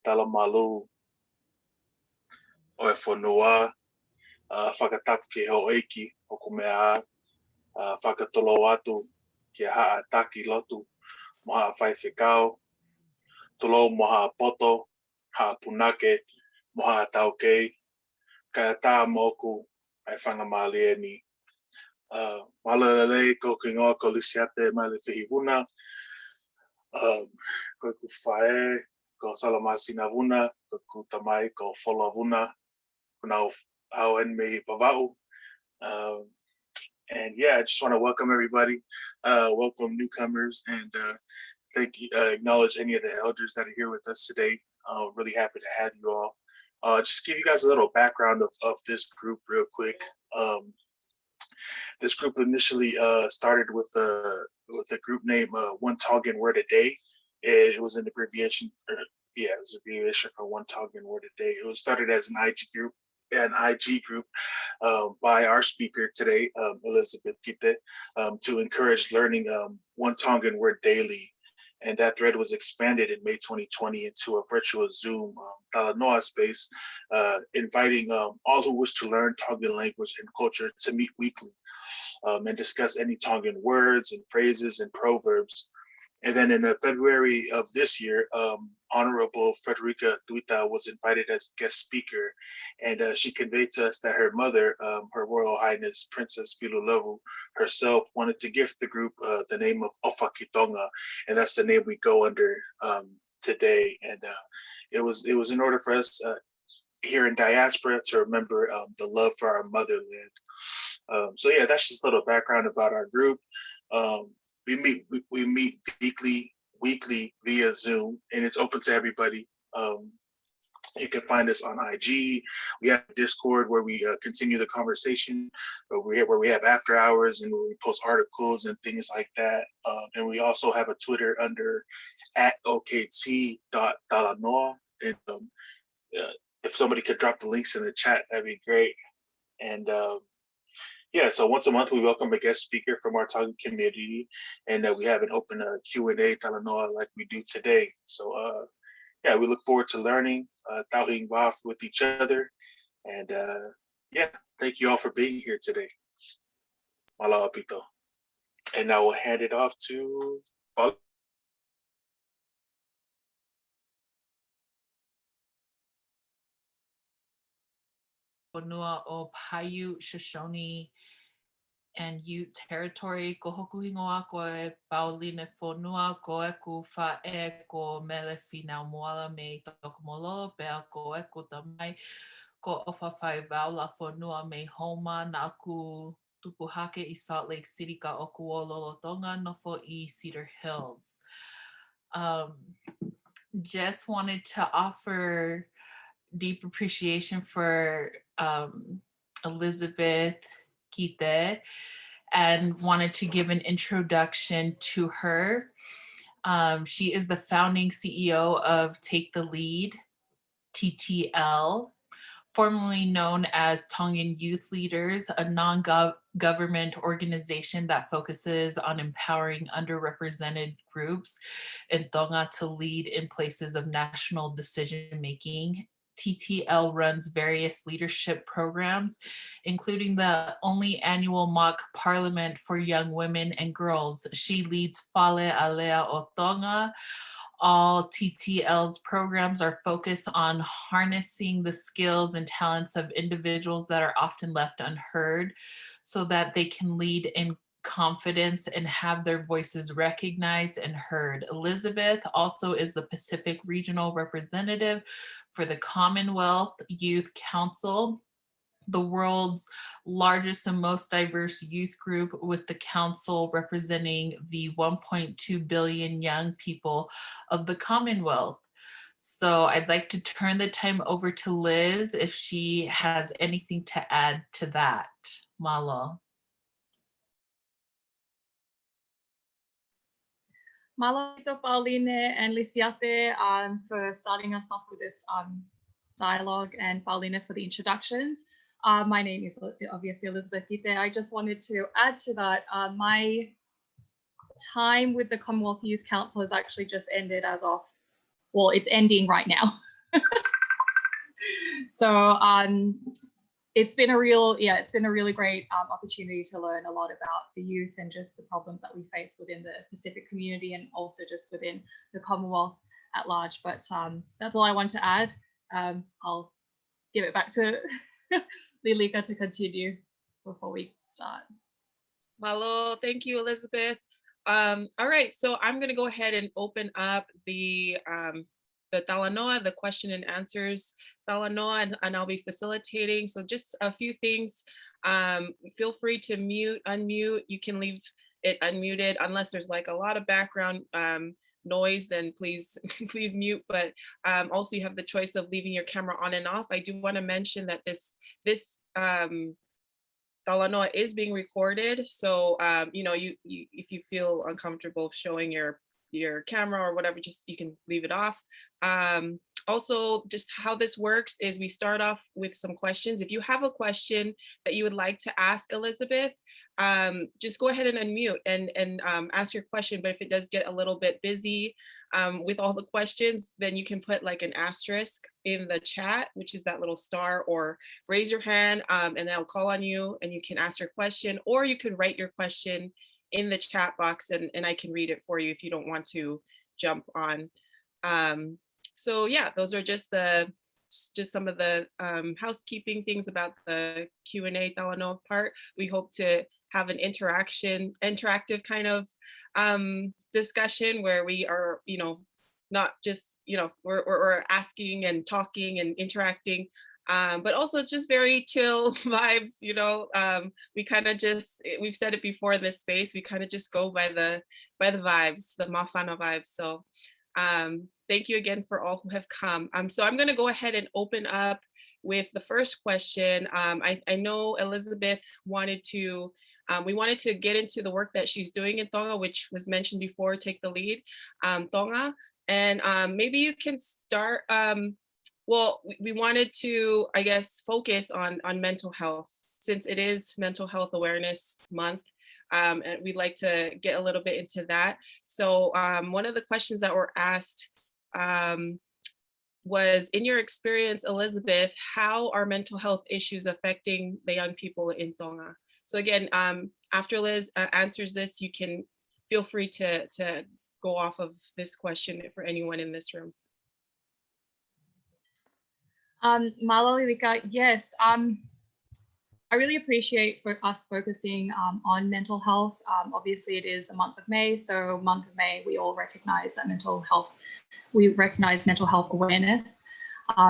talamalu o e whanua, whakatapu ki ho eiki o ku mea whakatolo atu ki a haa taki lotu mo haa whaiwhikau, tolo mo haa poto, haa punake, mo haa taukei, ka tā moku ai whangamali e ni. Malalei ko ki ngoa ko lisiate mai le whihivuna, ko ku whae, ko salamasina vuna, ko ku tamai ko whola vuna, kuna au en me pavau. And yeah, I just want to welcome everybody, welcome newcomers, and thank you, acknowledge any of the elders that are here with us today. Really happy to have you all. Just give you guys a little background of this group real quick. This group initially started with a group name, One Tongan Word a Day. It was an abbreviation for, it was an abbreviation for One Tongan Word a Day. It was started as an IG group by our speaker today, Elizabeth Kite, to encourage learning one Tongan word daily. And that thread was expanded in May 2020 into a virtual Zoom Talanoa space, inviting all who wish to learn Tongan language and culture to meet weekly and discuss any Tongan words and phrases and proverbs. And then in February of this year, Honorable Frederica Duita was invited as a guest speaker, and she conveyed to us that her mother, Her Royal Highness Princess Bilulavu herself, wanted to gift the group the name of Ofakitonga, and that's the name we go under today. And it was in order for us here in diaspora to remember the love for our motherland. So yeah, that's just a little background about our group. We meet weekly via Zoom, and it's open to everybody. You can find us on IG. We have Discord where we continue the conversation, where we have after hours and where we post articles and things like that. And we also have a Twitter under @okt.talanoa. And if somebody could drop the links in the chat, that'd be great. And yeah, so once a month we welcome a guest speaker from our Tongan community, and we have an open Q&A Talanoa like we do today. So yeah, we look forward to learning, tauhing waf with each other, and yeah, thank you all for being here today. Mala'a pito. And now we'll hand it off to Paul. Honua o Paiute, Shoshone, and Ute territory. Ko hoku hingoa ko e Pauline Fonua ko e ku whae ko mele whina moala me toko mololo pea ko e ku tamai ko ofa whai vaula Fonua me homa na ku tupuhake I Salt Lake City ka oku o Lolotonga nofo I Cedar Hills. Just wanted to offer deep appreciation for Elizabeth Kite, and wanted to give an introduction to her. She is the founding CEO of Take the Lead, TTL, formerly known as Tongan Youth Leaders, a non-government organization that focuses on empowering underrepresented groups in Tonga to lead in places of national decision-making. TTL runs various leadership programs, including the only annual mock parliament for young women and girls. She leads Fale Alea o Tonga. All TTL's programs are focused on harnessing the skills and talents of individuals that are often left unheard so that they can lead in confidence and have their voices recognized and heard. Elizabeth also is the Pacific Regional Representative for the Commonwealth Youth Council, the world's largest and most diverse youth group, with the council representing the 1.2 billion young people of the Commonwealth. So I'd like to turn the time over to Liz if she has anything to add to that. Malo. Malo to Pauline and Lisiate for starting us off with this dialogue, and Pauline for the introductions. My name is obviously Elizabeth Kite. I just wanted to add to that. My time with the Commonwealth Youth Council has actually just ended as of, well, it's ending right now. So it's been a really great opportunity to learn a lot about the youth and just the problems that we face within the Pacific community and also just within the Commonwealth at large. But that's all I want to add. I'll give it back to Lilika to continue before we start. Malo, thank you, Elizabeth. All right, so I'm going to go ahead and open up the Talanoa, the question and answers Talanoa, and I'll be facilitating. So just a few things. Feel free to mute, unmute. You can leave it unmuted unless there's like a lot of background noise, then please please mute. But also you have the choice of leaving your camera on and off. I do want to mention that this Talanoa is being recorded, so you know, you if you feel uncomfortable showing your camera or whatever, just you can leave it off. Also, just how this works is we start off with some questions. If you have a question that you would like to ask Elizabeth, just go ahead and unmute and ask your question. But if it does get a little bit busy with all the questions, then you can put like an asterisk in the chat, which is that little star, or raise your hand and I'll call on you and you can ask your question, or you can write your question in the chat box and I can read it for you if you don't want to jump on. So yeah, those are just some of the housekeeping things about the Q&A Talanoa part. We hope to have an interactive kind of discussion where we are, you know, not just, you know, we're asking and talking and interacting, but also it's just very chill vibes, you know. We kind of just, we've said it before in this space, we kind of just go by the vibes, the Mafana vibes. So thank you again for all who have come. So I'm going to go ahead and open up with the first question. I know Elizabeth wanted to, we wanted to get into the work that she's doing in Tonga, which was mentioned before, Take the Lead, Tonga. And maybe you can start, well, we wanted to, I guess, focus on mental health, since it is Mental Health Awareness Month. And we'd like to get a little bit into that. So one of the questions that were asked was, in your experience, Elizabeth, how are mental health issues affecting the young people in Tonga? So again, after Liz answers this, you can feel free to go off of this question for anyone in this room. Malo, Lilika, yes. I really appreciate for us focusing on mental health. Obviously, it is a month of May, so month of May, we all recognize that mental health awareness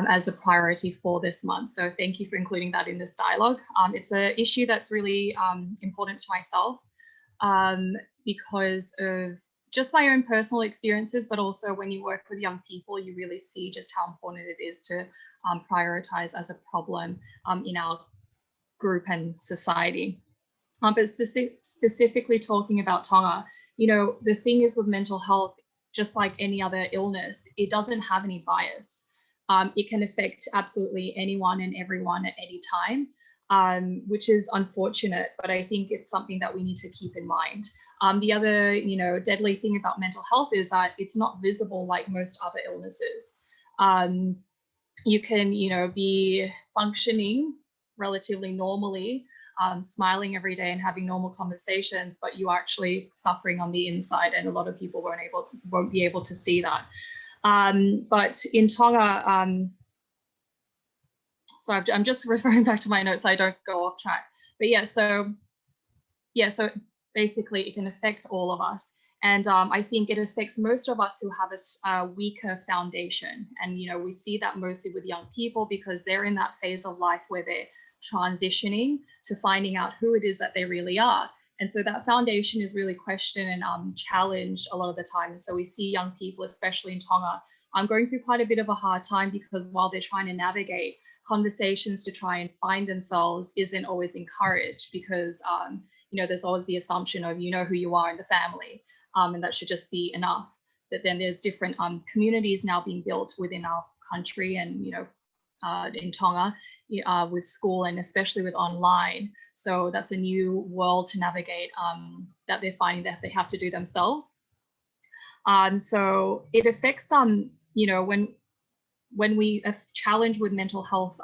as a priority for this month. So thank you for including that in this dialogue. It's an issue that's really important to myself because of just my own personal experiences, but also when you work with young people, you really see just how important it is to prioritize as a problem in our group and society. But specifically talking about Tonga, you know, the thing is with mental health, just like any other illness, it doesn't have any bias. It can affect absolutely anyone and everyone at any time, which is unfortunate, but I think it's something that we need to keep in mind. The other, you know, deadly thing about mental health is that it's not visible like most other illnesses. You can, you know, be functioning relatively normally, smiling every day and having normal conversations, but you are actually suffering on the inside, and a lot of people won't be able to see that. But in Tonga, so I'm just referring back to my notes so I don't go off track. But yeah, so basically it can affect all of us. And I think it affects most of us who have a weaker foundation. And, you know, we see that mostly with young people because they're in that phase of life where they're transitioning to finding out who it is that they really are. And so that foundation is really questioned and challenged a lot of the time. And so we see young people, especially in Tonga, going through quite a bit of a hard time because while they're trying to navigate conversations to try and find themselves isn't always encouraged because, you know, there's always the assumption of, you know, who you are in the family. And that should just be enough. But then there's different communities now being built within our country and, you know, in Tonga with school and especially with online. So that's a new world to navigate that they're finding that they have to do themselves. So it affects you know, when when we are challenged with mental health,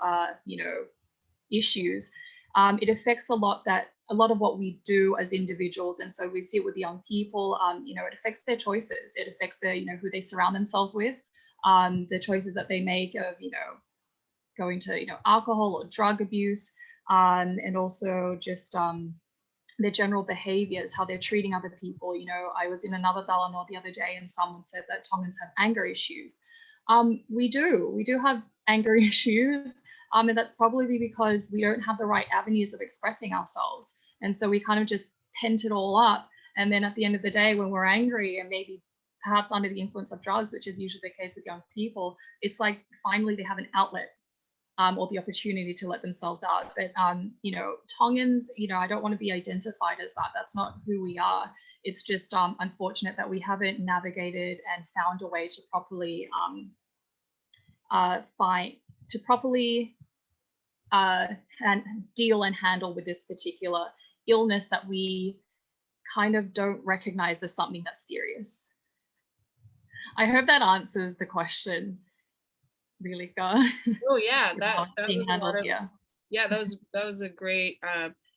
issues, it affects a lot of what we do as individuals. And so we see it with young people, it affects their choices. It affects their, who they surround themselves with, the choices that they make of, going to, alcohol or drug abuse, and also just their general behaviors, how they're treating other people. I was in another Talanoa the other day and someone said that Tongans have anger issues. We do have anger issues. And that's probably because we don't have the right avenues of expressing ourselves. And so we kind of just pent it all up. And then at the end of the day, when we're angry and maybe perhaps under the influence of drugs, which is usually the case with young people, it's like finally they have an outlet, or the opportunity to let themselves out. But, Tongans, I don't want to be identified as that. That's not who we are. It's just unfortunate that we haven't navigated and found a way to properly and deal and handle with this particular illness that we kind of don't recognize as something that's serious. I hope that answers the question, really. Oh yeah, that being was a handled lot of, here. yeah, that was a great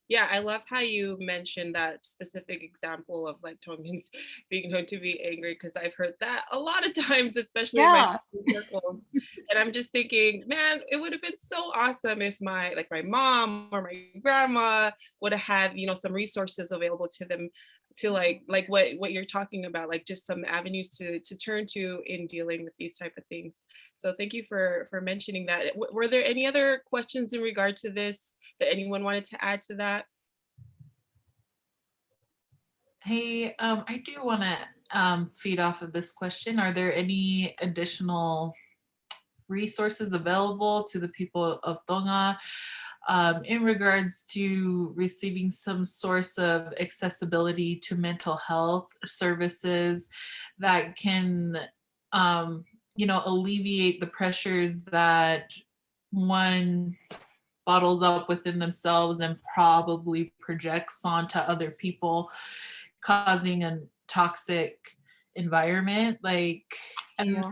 yeah, I love how you mentioned that specific example of like Tongans being known to be angry, because I've heard that a lot of times, especially in my circles. And I'm just thinking, man, it would have been so awesome if my mom or my grandma would have had, some resources available to them, to like what you're talking about, like just some avenues to turn to in dealing with these type of things. So thank you for mentioning that. Were there any other questions in regard to this that anyone wanted to add to that? Hey, I do want to feed off of this question. Are there any additional resources available to the people of Tonga in regards to receiving some source of accessibility to mental health services that can alleviate the pressures that one bottles up within themselves and probably projects onto other people, causing a toxic environment? And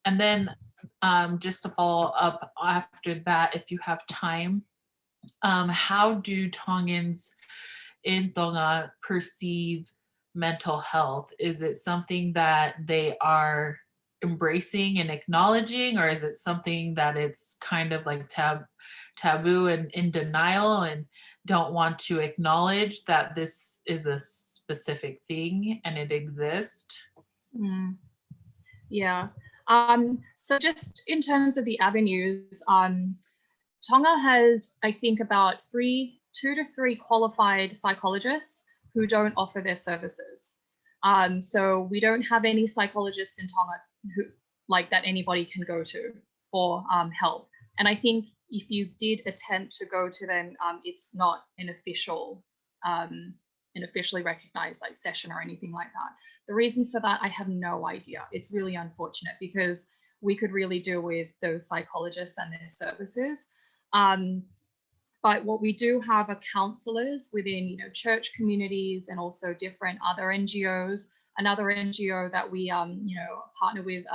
then just to follow up after that, if you have time, how do Tongans in Tonga perceive mental health? Is it something that they are embracing and acknowledging, or is it something that it's kind of like taboo and in denial and don't want to acknowledge that this is a specific thing and it exists? Yeah. So just in terms of the avenues, Tonga has, I think, about 2 to 3 qualified psychologists who don't offer their services. So we don't have any psychologists in Tonga that anybody can go to for help. And I think if you did attempt to go to them, it's not an officially recognized session or anything like that. The reason for that, I have no idea. It's really unfortunate because we could really do with those psychologists and their services. But what we do have are counselors within, church communities and also different other NGOs. Another NGO that we, partner with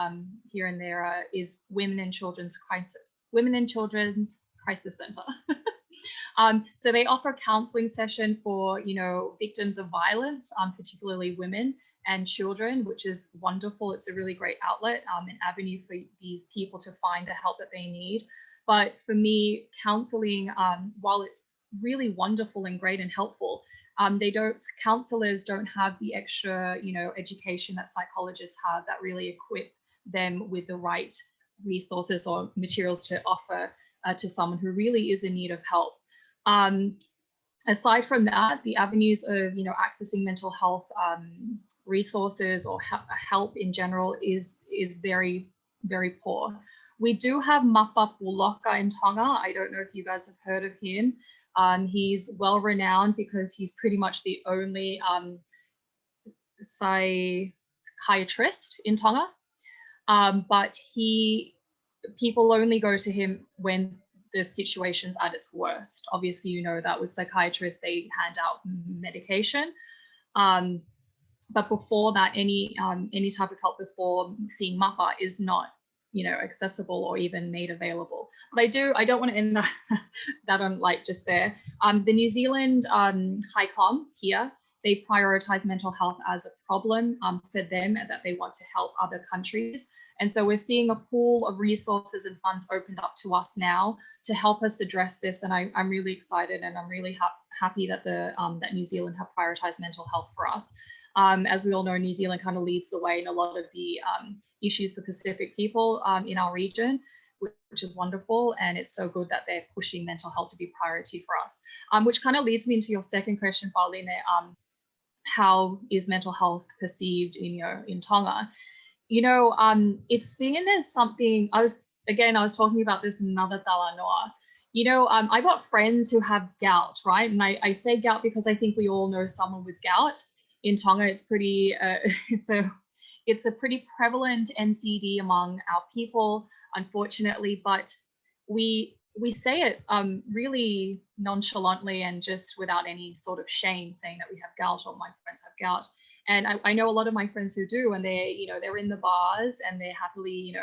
here and there is Women and Children's Crisis Center. So they offer a counseling session for, victims of violence, particularly women and children, which is wonderful. It's a really great outlet, an avenue for these people to find the help that they need. But for me, counseling, while it's really wonderful and great and helpful, counselors don't have the extra, education that psychologists have that really equip them with the right resources or materials to offer to someone who really is in need of help. Aside from that, the avenues of, accessing mental health resources or help in general is very, very poor. We do have Mapa Puloka in Tonga. I don't know if you guys have heard of him. He's well renowned because he's pretty much the only psychiatrist in Tonga. But people only go to him when the situation's at its worst. Obviously, that with psychiatrists, they hand out medication. But before that, any type of help before seeing Mapa is not accessible or even made available. But I don't want to end that on like just there. The New Zealand High Com here, they prioritize mental health as a problem for them, and that they want to help other countries. And so we're seeing a pool of resources and funds opened up to us now to help us address this. And I'm really excited, and I'm really happy that that New Zealand have prioritized mental health for us. As we all know, New Zealand kind of leads the way in a lot of the issues for Pacific people in our region, which is wonderful. And it's so good that they're pushing mental health to be priority for us, which kind of leads me into your second question, Pauline. How is mental health perceived in Tonga? It's seen as something. I was talking about this in another Talanoa. I got friends who have gout, right? And I say gout because I think we all know someone with gout. In Tonga, it's pretty, it's a pretty prevalent NCD among our people, unfortunately, but we say it really nonchalantly and just without any sort of shame, saying that we have gout or my friends have gout. And I know a lot of my friends who do, and they're in the bars and they're happily,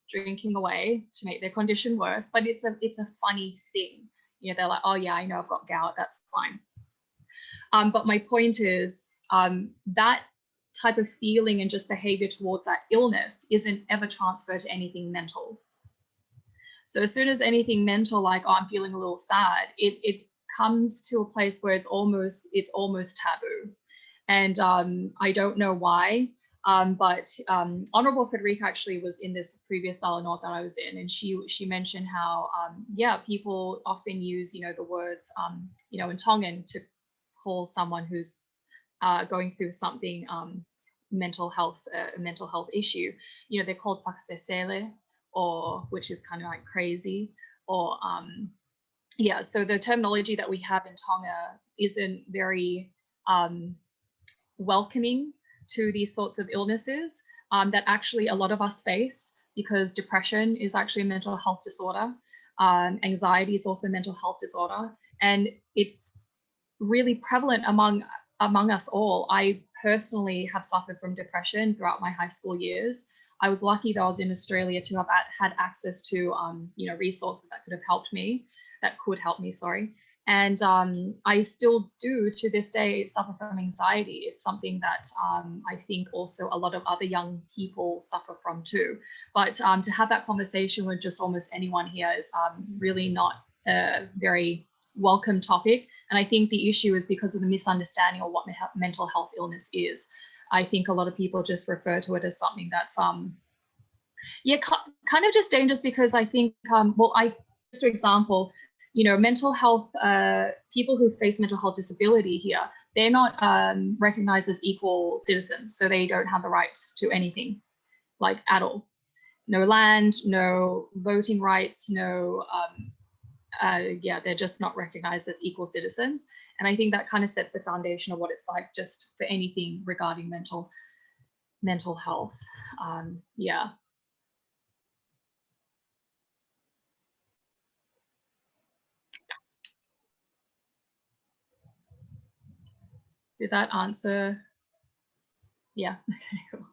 drinking away to make their condition worse. But it's a funny thing. They're like, oh yeah, I know I've got gout, that's fine. But my point is, that type of feeling and just behavior towards that illness isn't ever transferred to anything mental. So as soon as anything mental, like, oh, I'm feeling a little sad, it comes to a place where it's almost taboo. And I don't know why, but Honorable Federica actually was in this previous Talanoa that I was in, and she mentioned how, people often use, the words, in Tongan to call someone who's going through something, a mental health issue. They're called whakasesele, or which is kind of like crazy, or so the terminology that we have in Tonga isn't very welcoming to these sorts of illnesses that actually a lot of us face, because depression is actually a mental health disorder. Anxiety is also a mental health disorder, and it's really prevalent among us all. I personally have suffered from depression throughout my high school years. I was lucky that I was in Australia to have had access to resources that could help me, sorry. And I still do to this day suffer from anxiety. It's something that I think also a lot of other young people suffer from too. But to have that conversation with just almost anyone here is really not a very welcome topic. And I think the issue is because of the misunderstanding of what mental health illness is. I think a lot of people just refer to it as something that's kind of just dangerous, because I think, for example, mental health, people who face mental health disability here, they're not recognized as equal citizens. So they don't have the rights to anything, like, at all. No land, no voting rights, no, they're just not recognized as equal citizens. And I think that kind of sets the foundation of what it's like just for anything regarding mental health. Did that answer? Yeah, okay, cool.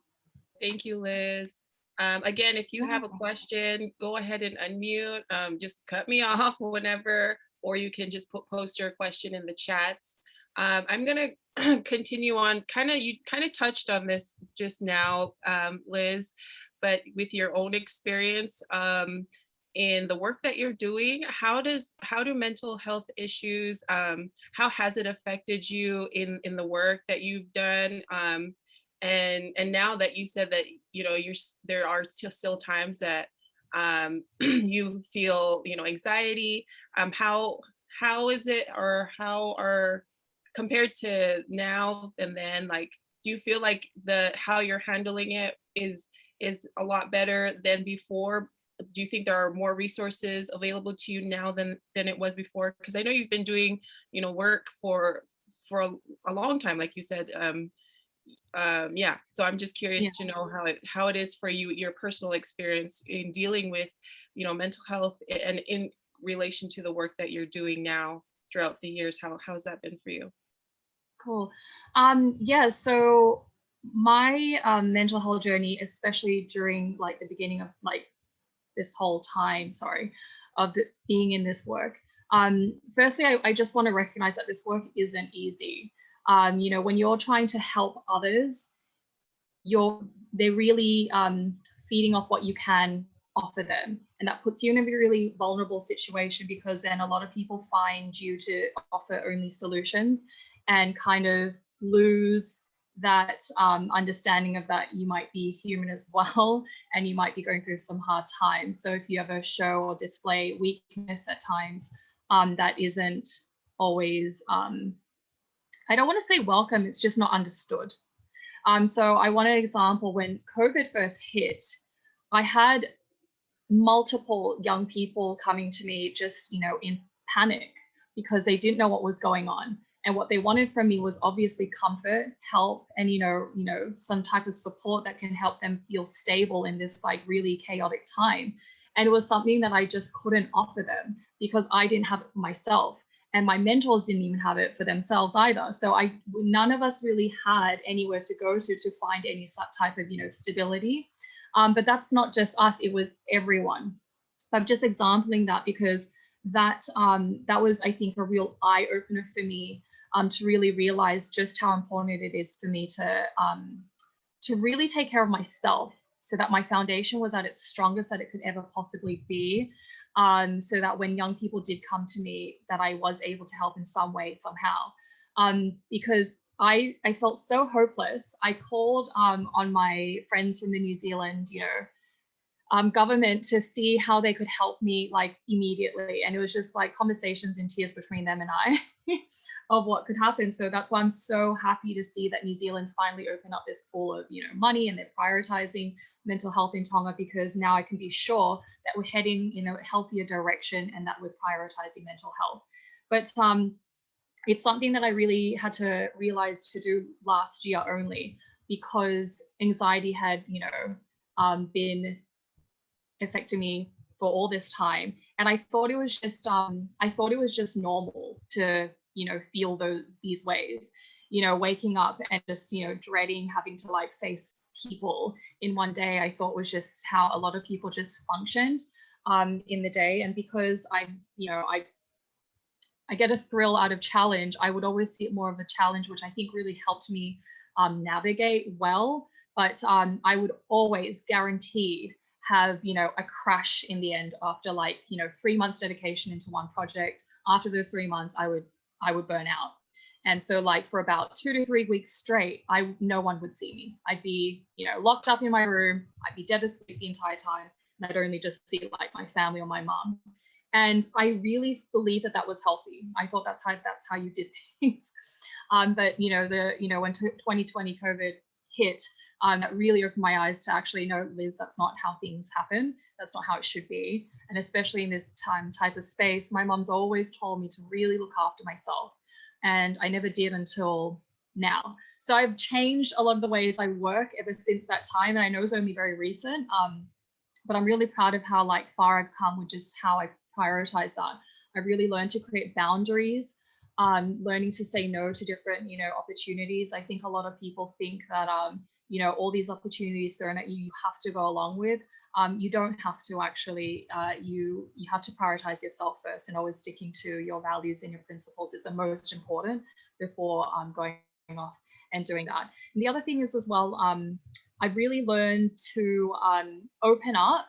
Thank you, Liz. Again, if you have a question, go ahead and unmute. Just cut me off whenever, or you can just post your question in the chats. I'm gonna continue on. You kind of touched on this just now, Liz, but with your own experience in the work that you're doing, how do mental health issues, how has it affected you in the work that you've done? And now that you said that, there are still times that you feel, anxiety, how is it, or how are, compared to now and then, like, do you feel like how you're handling it is a lot better than before? Do you think there are more resources available to you now than it was before? Because I know you've been doing, work for a long time, like you said. So I'm just curious to know how it is for you, your personal experience in dealing with, mental health, and in relation to the work that you're doing now throughout the years. How has that been for you? Cool. So my mental health journey, especially during like the beginning of like this whole time, of being in this work. Firstly, I just want to recognize that this work isn't easy. You know, when you're trying to help others, they're really feeding off what you can offer them, and that puts you in a really vulnerable situation, because then a lot of people find you to offer only solutions and kind of lose that understanding of that you might be human as well, and you might be going through some hard times. So if you ever show or display weakness at times, that isn't always, I don't want to say welcome, it's just not understood. So I want an example. When COVID first hit, I had multiple young people coming to me just, you know, in panic because they didn't know what was going on. And what they wanted from me was obviously comfort, help, and, you know, some type of support that can help them feel stable in this like really chaotic time. And it was something that I just couldn't offer them because I didn't have it for myself. And my mentors didn't even have it for themselves either. So none of us really had anywhere to go to find any such type of, you know, stability. But that's not just us, it was everyone. I'm just exempling that because that was, I think, a real eye opener for me, to really realize just how important it is for me to really take care of myself, so that my foundation was at its strongest that it could ever possibly be. So that when young people did come to me, that I was able to help in some way, somehow. Because I felt so hopeless. I called on my friends from the New Zealand, you know, government to see how they could help me like immediately. And it was just like conversations and tears between them and I of what could happen. So that's why I'm so happy to see that New Zealand's finally opened up this pool of, you know, money, and they're prioritizing mental health in Tonga, because now I can be sure that we're heading in a healthier direction and that we're prioritizing mental health. But it's something that I really had to realize to do last year only, because anxiety had, you know, been affecting me for all this time. And I thought it was just normal to, you know, feel these ways, you know, waking up and just, you know, dreading having to like face people in one day. I thought was just how a lot of people just functioned in the day. And because I get a thrill out of challenge, I would always see it more of a challenge, which I think really helped me navigate well. But I would always guaranteed have, you know, a crash in the end after like, you know, 3 months dedication into one project. After those 3 months, I would burn out. And so like for about 2 to 3 weeks straight, no one would see me. I'd be, you know, locked up in my room. I'd be dead asleep the entire time. And I'd only just see like my family or my mom. And I really believed that was healthy. I thought that's how you did things. But you know, when 2020 COVID hit, that really opened my eyes to actually, no, Liz, that's not how things happen. That's not how it should be. And especially in this type of space, my mom's always told me to really look after myself. And I never did until now. So I've changed a lot of the ways I work ever since that time. And I know it's only very recent, but I'm really proud of how like far I've come with just how I prioritize that. I really learned to create boundaries, learning to say no to different, you know, opportunities. I think a lot of people think that, you know, all these opportunities thrown at you, you have to go along with. You don't have to actually, you have to prioritize yourself first, and always sticking to your values and your principles is the most important before going off and doing that. And the other thing is as well, I really learned to open up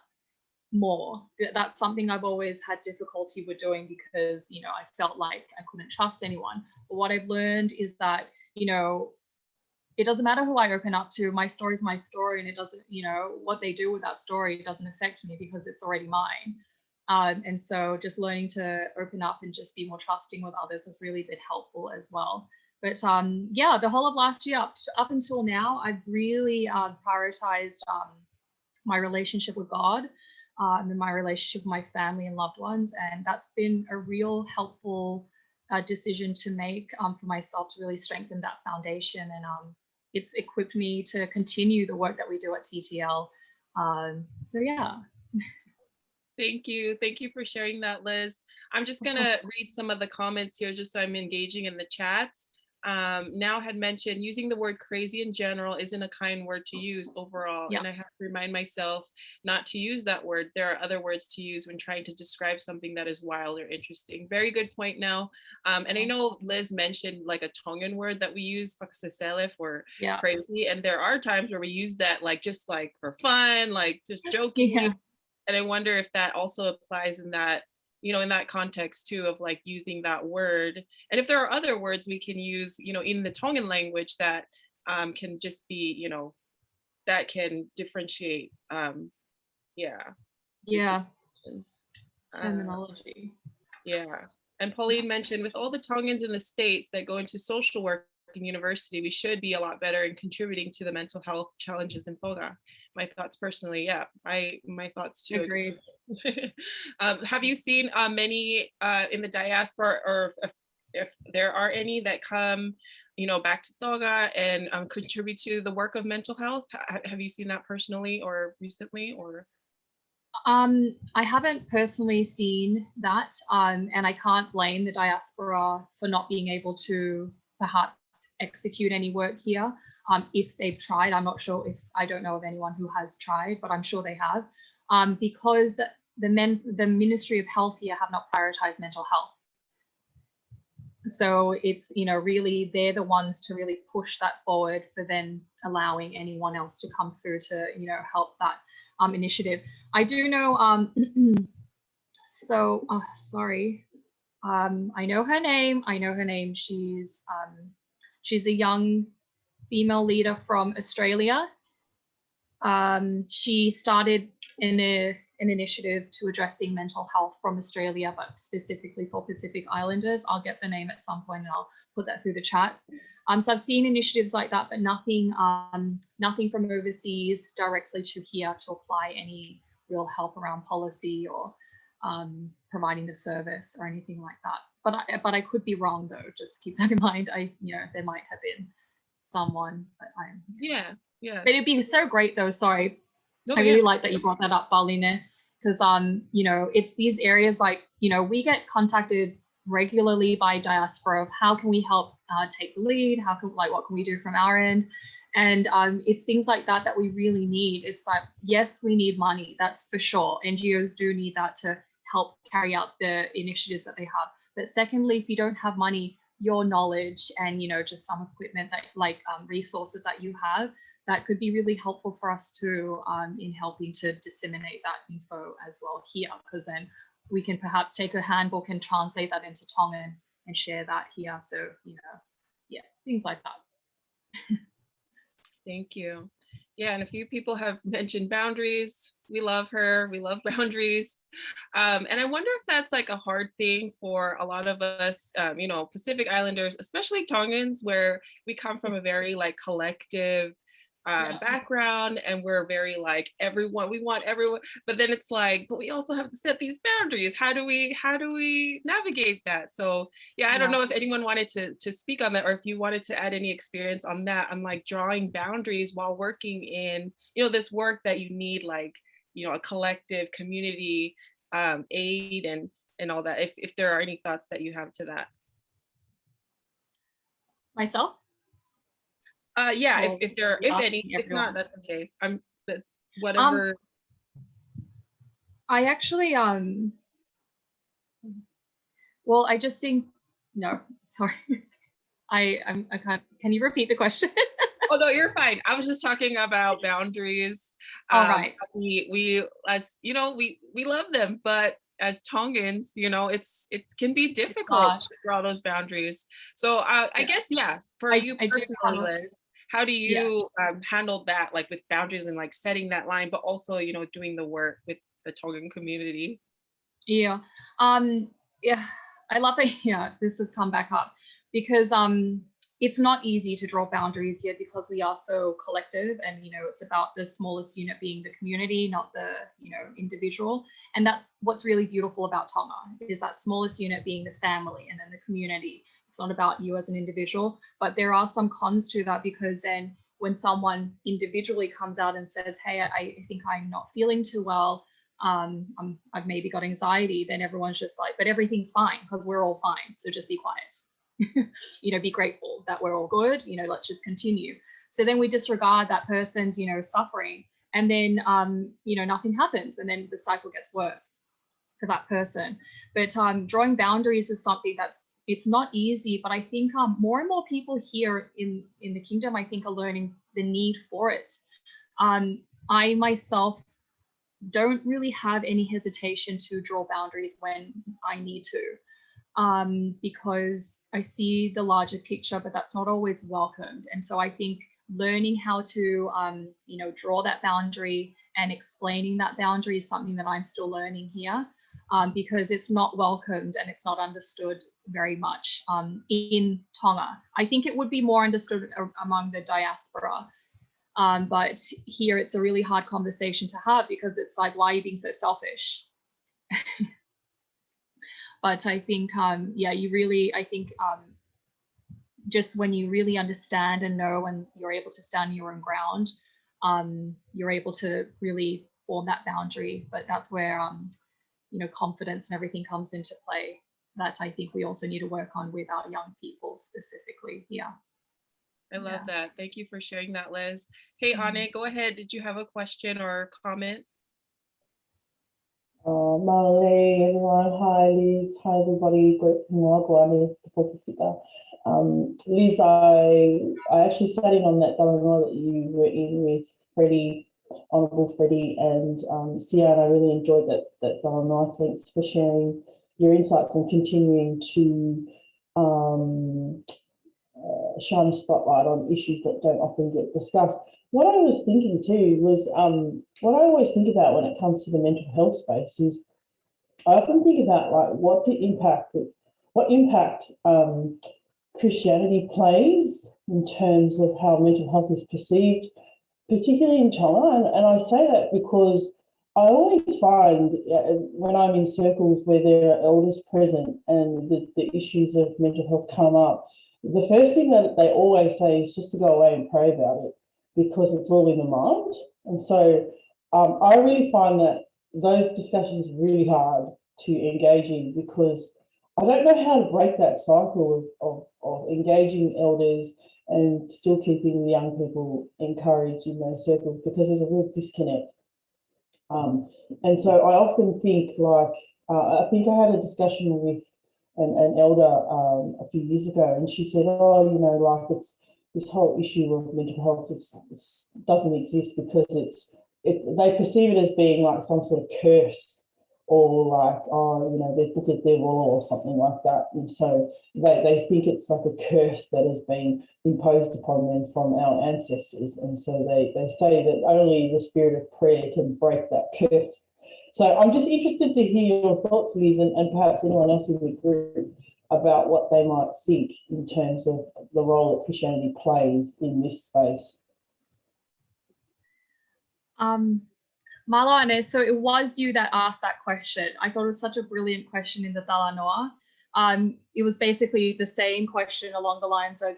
more. That's something I've always had difficulty with doing, because, you know, I felt like I couldn't trust anyone. But what I've learned is that, you know, it doesn't matter who I open up to. My story is my story, and it doesn't, you know, what they do with that story doesn't affect me because it's already mine. And so just learning to open up and just be more trusting with others has really been helpful as well. But yeah, the whole of last year up until now, I've really prioritized my relationship with God, and my relationship with my family and loved ones. And that's been a real helpful decision to make for myself, to really strengthen that foundation. And it's equipped me to continue the work that we do at TTL. So yeah. Thank you. Thank you for sharing that, Liz. I'm just gonna read some of the comments here just so I'm engaging in the chats. now had mentioned using the word crazy in general isn't a kind word to use overall. Yeah. And I have to remind myself not to use that word. There are other words to use when trying to describe something that is wild or interesting. Very good point now. And I know Liz mentioned like a Tongan word that we use, "fakasesele," for Yeah. crazy. And there are times where we use that like just like for fun, like just jokingly. Yeah. And I wonder if that also applies in that, you know, in that context too, of like using that word. And if there are other words we can use, you know, in the Tongan language that can just be, you know, that can differentiate, yeah. Yeah. distinctions. Terminology. Yeah. And Pauline mentioned with all the Tongans in the States that go into social work in university, we should be a lot better in contributing to the mental health challenges in Tonga. My thoughts personally, yeah, my thoughts too. Agreed. Have you seen many in the diaspora, or if there are any that come, you know, back to Tonga and contribute to the work of mental health? Have you seen that personally or recently, or? I haven't personally seen that, and I can't blame the diaspora for not being able to perhaps execute any work here. If they've tried, I'm not sure if, I don't know of anyone who has tried, but I'm sure they have, because the Ministry of Health here have not prioritized mental health. So it's, you know, really they're the ones to really push that forward for then allowing anyone else to come through to, you know, help that initiative. I do know, so, sorry, I know her name. She's a young female leader from Australia. She started an initiative to addressing mental health from Australia, but specifically for Pacific Islanders. I'll get the name at some point and I'll put that through the chats. So I've seen initiatives like that, but nothing from overseas directly to here to apply any real help around policy or providing the service or anything like that. But I could be wrong though. Just keep that in mind. There might have been someone, but Yeah. But it'd be so great though. Sorry, I really like that you brought that up, Pauline, because it's these areas like, we get contacted regularly by diaspora of how can we help take the lead, what can we do from our end, and it's things like that that we really need. It's like, yes, we need money, that's for sure. NGOs do need that to help carry out the initiatives that they have. But secondly, if you don't have money, your knowledge and just some equipment that resources that you have, that could be really helpful for us too, in helping to disseminate that info as well here, because then we can perhaps take a handbook and translate that into Tongan and share that here. So, things like that. Thank you. Yeah, and a few people have mentioned boundaries. We love her. We love boundaries. And I wonder if that's like a hard thing for a lot of us, Pacific Islanders, especially Tongans, where we come from a very collective background, and we're very we want everyone, but then it's but we also have to set these boundaries. How do we navigate that? So I don't know if anyone wanted to speak on that, or if you wanted to add any experience on that, on drawing boundaries while working in this work that you need, a collective community aid and all that, if there are any thoughts that you have to that. Myself? If any, if not, that's okay. Whatever. I actually, well, I just think, no, sorry. I can't, can you repeat the question? Oh, no, you're fine. I was just talking about boundaries. All right. We as we love them, but as Tongans, it can be difficult to draw those boundaries. So I guess, for you personally, Liz, how do you handle that, with boundaries and setting that line, but also, doing the work with the Tongan community? Yeah. I love that. This has come back up because it's not easy to draw boundaries yet, because we are so collective, and it's about the smallest unit being the community, not the individual. And that's what's really beautiful about Tonga, is that smallest unit being the family and then the community. It's not about you as an individual, but there are some cons to that, because then when someone individually comes out and says, hey, I think I'm not feeling too well, I've maybe got anxiety, then everyone's just but everything's fine because we're all fine, so just be quiet. Be grateful. cool, that we're all good, let's just continue. So then we disregard that person's, suffering, and then, nothing happens, and then the cycle gets worse for that person. But drawing boundaries is something it's not easy, but I think more and more people here in the kingdom, I think, are learning the need for it. I myself don't really have any hesitation to draw boundaries when I need to, because I see the larger picture, but that's not always welcomed. And so I think learning how to, draw that boundary and explaining that boundary is something that I'm still learning here, because it's not welcomed and it's not understood very much in Tonga. I think it would be more understood among the diaspora. But here it's a really hard conversation to have, because it's like, why are you being so selfish? But I think, just when you really understand and know, and you're able to stand your own ground, you're able to really form that boundary. But that's where, confidence and everything comes into play, that I think we also need to work on with our young people specifically. Yeah. I love that. Thank you for sharing that, Liz. Hey, Ane, go ahead. Did you have a question or comment? Malay, everyone. Hi, Liz. Hi, everybody. Liz, I actually sat in on that Talanoa that you were in with Freddie, Honourable Freddie, and Sia, and I really enjoyed that Talanoa. Thanks for sharing your insights and continuing to shine a spotlight on issues that don't often get discussed. What I was thinking too was, what I always think about when it comes to the mental health space is, I often think about like what impact Christianity plays in terms of how mental health is perceived, particularly in Tonga. And I say that because I always find when I'm in circles where there are elders present and the issues of mental health come up, the first thing that they always say is just to go away and pray about it, because it's all in the mind. And so I really find that those discussions really hard to engage in, because I don't know how to break that cycle of engaging elders and still keeping the young people encouraged in those circles, because there's a real disconnect. And so I often think like, I think I had a discussion with an elder a few years ago, and she said, it's this whole issue of mental health doesn't exist because they perceive it as being like some sort of curse, or like, they're wicked devil or something like that. And so they think it's like a curse that has been imposed upon them from our ancestors. And so they say that only the spirit of prayer can break that curse. So I'm just interested to hear your thoughts, Liz, and perhaps anyone else in the group, about what they might think in terms of the role that Christianity plays in this space. Marlene, so it was you that asked that question. I thought it was such a brilliant question in the Talanoa. It was basically the same question along the lines of,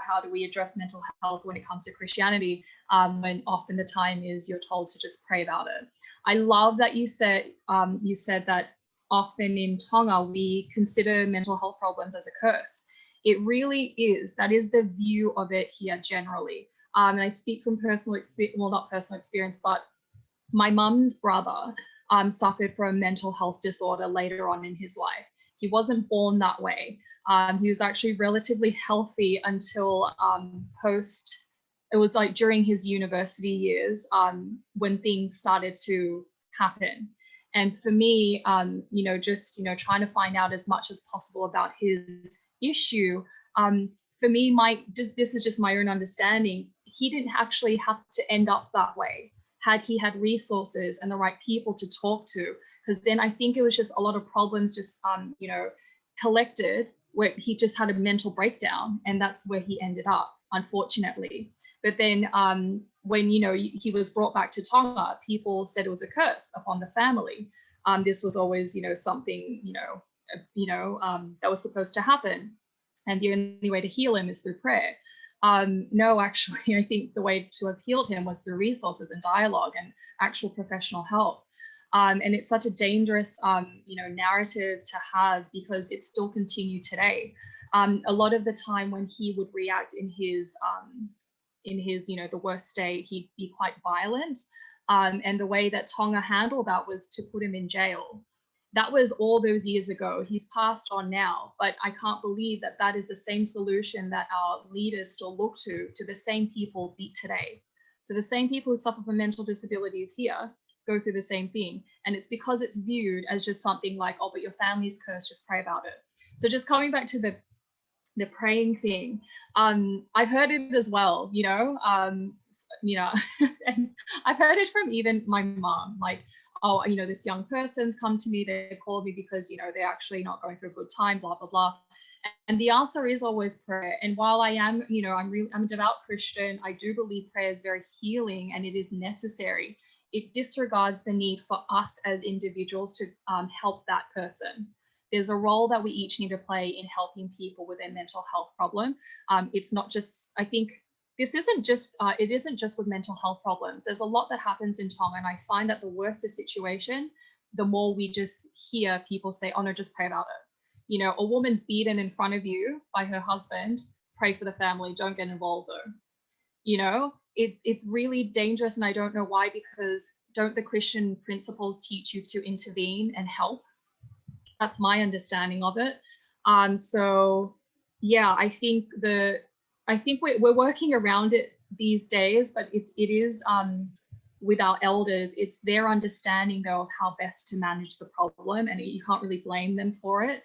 how do we address mental health when it comes to Christianity? When often the time is you're told to just pray about it. I love that you said that often in Tonga we consider mental health problems as a curse. It really is. That is the view of it here generally. And I speak from personal experience, well, not personal experience, but my mum's brother suffered from a mental health disorder later on in his life. He wasn't born that way. He was actually relatively healthy until it was like during his university years when things started to happen. And for me, trying to find out as much as possible about his issue, for me, this is just my own understanding. He didn't actually have to end up that way had he had resources and the right people to talk to, because then I think it was just a lot of problems just, collected, where he just had a mental breakdown, and that's where he ended up, unfortunately. But then when, he was brought back to Tonga, people said it was a curse upon the family. This was always, something, that was supposed to happen. And the only way to heal him is through prayer. No, actually, I think the way to have healed him was through resources and dialogue and actual professional help. And it's such a dangerous, narrative to have, because it's still continued today. A lot of the time when he would react in his the worst state, he'd be quite violent. And the way that Tonga handled that was to put him in jail. That was all those years ago. He's passed on now, but I can't believe that that is the same solution that our leaders still look to the same people beat today. So the same people who suffer from mental disabilities here go through the same thing. And it's because it's viewed as just something like, oh, but your family's cursed, just pray about it. So just coming back to the praying thing, I've heard it as well, and I've heard it from even my mom, like, oh, this young person's come to me, they called me because, they're actually not going through a good time, blah, blah, blah. And the answer is always prayer. And while I am, I'm a devout Christian, I do believe prayer is very healing and it is necessary. It disregards the need for us as individuals to help that person. There's a role that we each need to play in helping people with their mental health problem. It's not just, I think, this isn't just, it isn't just with mental health problems. There's a lot that happens in Tonga, and I find that the worse the situation, the more we just hear people say, oh no, just pray about it. A woman's beaten in front of you by her husband, pray for the family, don't get involved though. It's really dangerous, and I don't know why, because don't the Christian principles teach you to intervene and help? That's my understanding of it. So yeah, I think we're working around it these days, but it is with our elders, it's their understanding though of how best to manage the problem, and you can't really blame them for it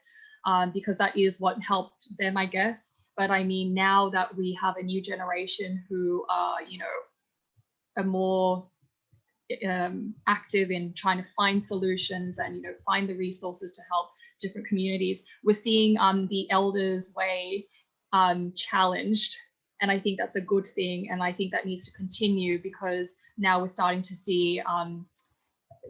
because that is what helped them, I guess. But I mean, now that we have a new generation who are, are more active in trying to find solutions and find the resources to help different communities, we're seeing the elders' way challenged, and I think that's a good thing, and I think that needs to continue, because now we're starting to see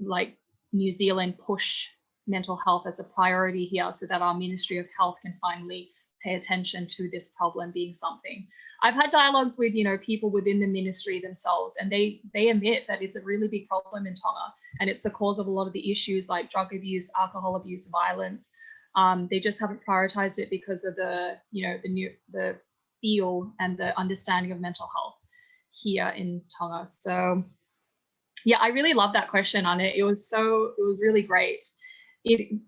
like New Zealand push mental health as a priority here, so that our Ministry of Health can finally pay attention to this problem being something. I've had dialogues with people within the ministry themselves, and they admit that it's a really big problem in Tonga, and it's the cause of a lot of the issues like drug abuse, alcohol abuse, violence. They just haven't prioritized it because of the feel and the understanding of mental health here in Tonga. So yeah, I really love that question, Anna. It was really great.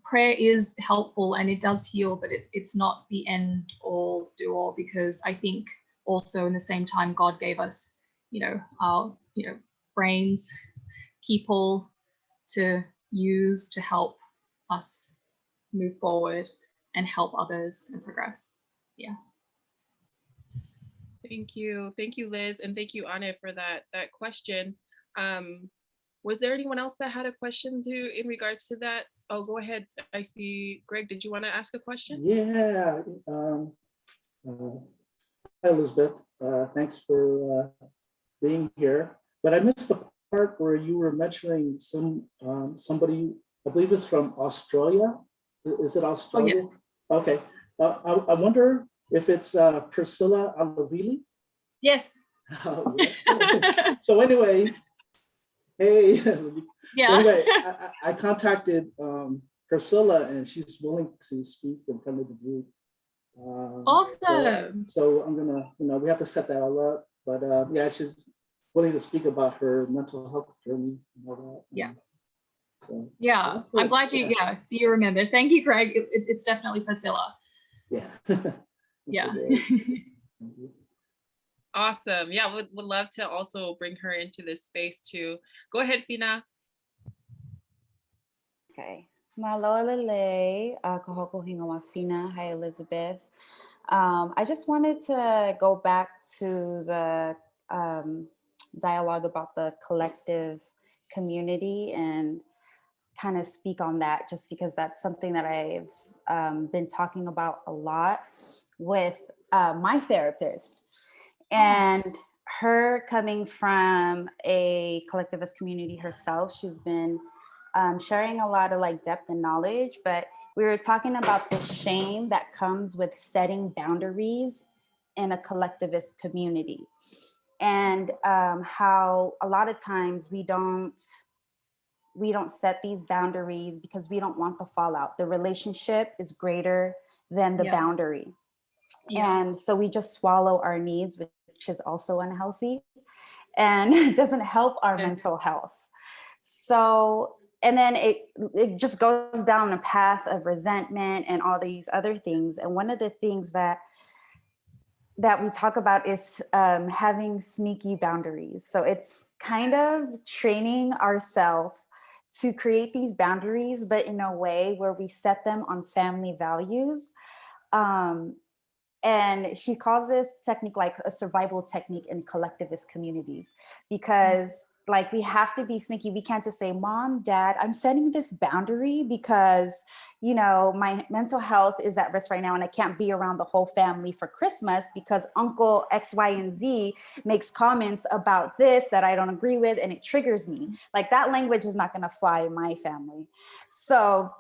Prayer is helpful and it does heal, but it's not the end all do all, because I think also in the same time, God gave us, our, brains, people to use to help us move forward and help others and progress. Yeah. Thank you, Liz, and thank you, Anna, for that question. Was there anyone else that had a question in regards to that? Oh, go ahead. I see Greg. Did you want to ask a question? Yeah. Hi, Elizabeth. Thanks for being here. But I missed the part where you were mentioning somebody, I believe it's from Australia. Is it Australia? Oh, yes. Okay. I wonder if it's Priscilla Alavili. Yes. Oh, yeah. So anyway, hey. Yeah. So anyway, I contacted Priscilla, and she's willing to speak in front of the group. Awesome. So I'm gonna, we have to set that all up. But yeah, she's willing to speak about her mental health journey and all that. Yeah. So, yeah, I'm glad you. Yeah, so you remember. Thank you, Greg. It's definitely Priscilla. Yeah. Yeah. Awesome. Yeah, would love to also bring her into this space too. Go ahead, Fina. Okay. Maloa lele, kahoko hinga Fina. Hi, Elizabeth. I just wanted to go back to the dialogue about the collective community and kind of speak on that, just because that's something that I've been talking about a lot with my therapist. And her coming from a collectivist community herself, she's been sharing a lot of like depth and knowledge, but we were talking about the shame that comes with setting boundaries in a collectivist community, and how a lot of times we don't set these boundaries because we don't want the fallout. The relationship is greater than the boundary. And so we just swallow our needs, which is also unhealthy and it doesn't help our mental health. So, and then it just goes down a path of resentment and all these other things. And one of the things that we talk about is having sneaky boundaries. So it's kind of training ourselves to create these boundaries, but in a way where we set them on family values. And she calls this technique like a survival technique in collectivist communities, because like we have to be sneaky. We can't just say, Mom, Dad, I'm setting this boundary because, you know, my mental health is at risk right now and I can't be around the whole family for Christmas because Uncle X, Y, and Z makes comments about this that I don't agree with and it triggers me. Like that language is not going to fly in my family. So,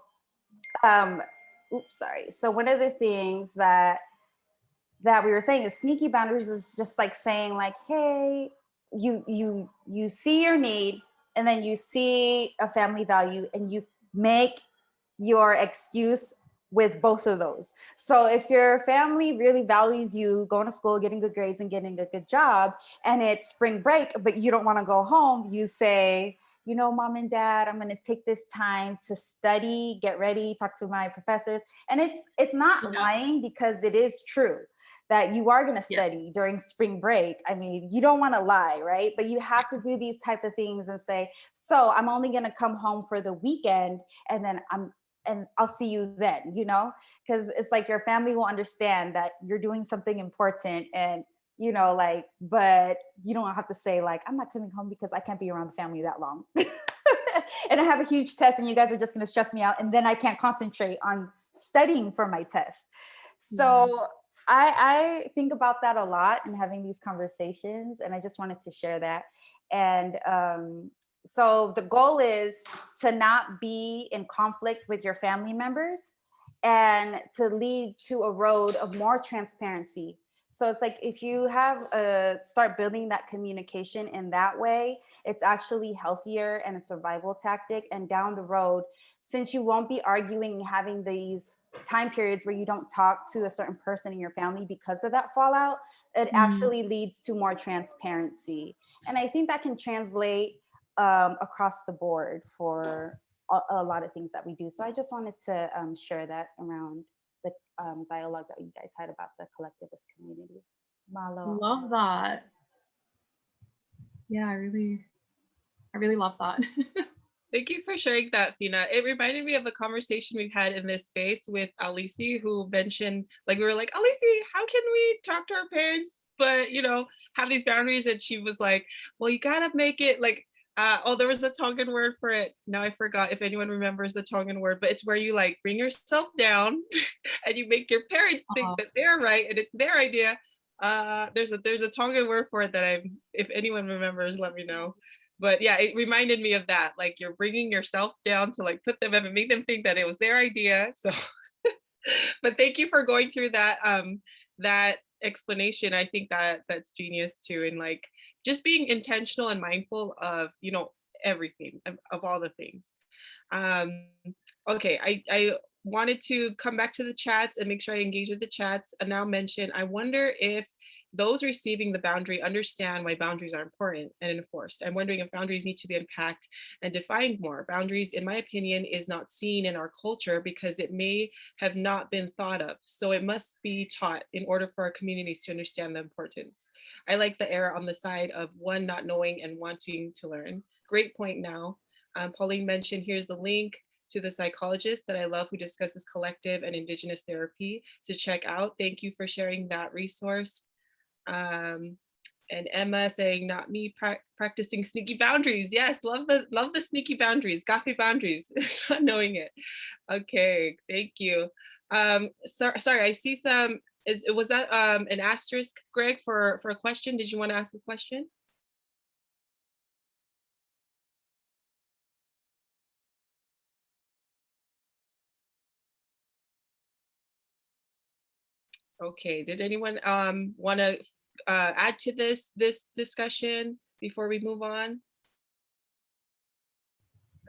So one of the things that we were saying is sneaky boundaries is just like saying like, hey, you see your need and then you see a family value and you make your excuse with both of those. So if your family really values you going to school, getting good grades and getting a good job, and it's spring break, but you don't want to go home, you say, you know, Mom and Dad, I'm going to take this time to study, get ready, talk to my professors. And it's not lying, because it is true that you are going to study during spring break. I mean, you don't want to lie, right? But you have to do these type of things and say, so I'm only going to come home for the weekend and then I'll see you then, you know, because it's like your family will understand that you're doing something important and, you know, like, but you don't have to say like, I'm not coming home because I can't be around the family that long. And I have a huge test and you guys are just going to stress me out. And then I can't concentrate on studying for my test. So I think about that a lot and having these conversations, and I just wanted to share that. And so the goal is to not be in conflict with your family members and to lead to a road of more transparency. So it's like if you have start building that communication in that way, it's actually healthier and a survival tactic. And down the road, since you won't be arguing and having these time periods where you don't talk to a certain person in your family because of that fallout, it actually leads to more transparency. And I think that can translate across the board for a lot of things that we do. So I just wanted to share that around the dialogue that you guys had about the collectivist community. Malo. Love that. Yeah, I really love that. Thank you for sharing that, Fina. It reminded me of a conversation we've had in this space with Alisi, who mentioned, like, we were like, Alisi, how can we talk to our parents, but, you know, have these boundaries? And she was like, well, you gotta make it like, there was a Tongan word for it. Now I forgot if anyone remembers the Tongan word, but it's where you like bring yourself down and you make your parents think that they're right and it's their idea. There's a Tongan word for it that if anyone remembers, let me know. But yeah, it reminded me of that. Like you're bringing yourself down to like put them up and make them think that it was their idea. So, but thank you for going through that that explanation. I think that's genius too, and like just being intentional and mindful of, you know, everything, of all the things. Okay, I wanted to come back to the chats and make sure I engage with the chats and now mention, I wonder if those receiving the boundary understand why boundaries are important and enforced. I'm wondering if boundaries need to be unpacked and defined more. Boundaries, in my opinion, is not seen in our culture because it may have not been thought of. So it must be taught in order for our communities to understand the importance. I like the error on the side of one not knowing and wanting to learn. Great point now. Pauline mentioned, here's the link to the psychologist that I love who discusses collective and indigenous therapy to check out. Thank you for sharing that resource. And Emma saying, not me practicing sneaky boundaries. Yes, love the sneaky boundaries, gafe boundaries, not knowing it. Okay, thank you. Sorry, I see some, was that an asterisk, Greg, for a question? Did you want to ask a question? Okay, did anyone want to add to this discussion before we move on?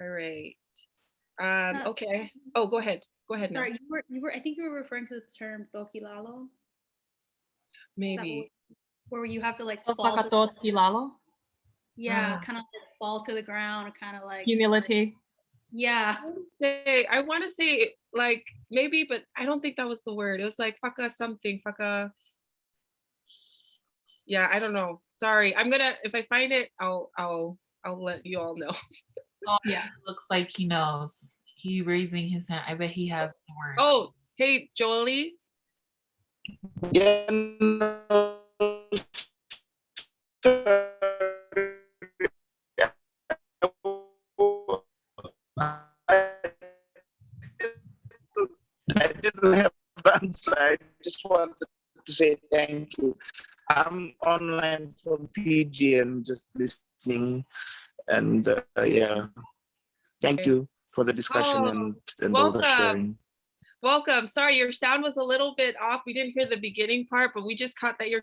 All right. Okay. Oh, go ahead. Go ahead. Sorry, you were. I think you were referring to the term "tokilalo." maybe. Where you have to like So fall to, Whakato Kilalo, yeah, kind of like fall to the ground, or kind of like, humility. yeah. I want to say like maybe, but I don't think that was the word. It was like faka something, faka. Yeah, I don't know. Sorry. I'm gonna, if I find it, I'll let you all know. Oh, Yeah. looks like he knows. He raising his hand. I bet he has the word. Oh, hey, Jolie. Yeah, no, I didn't have an answer. I just wanted to say thank you. I'm online from Fiji and just listening. And yeah, thank you for the discussion Oh, and all the welcome. sharing. Welcome. Sorry, your sound was a little bit off. We didn't hear the beginning part, but we just caught that you're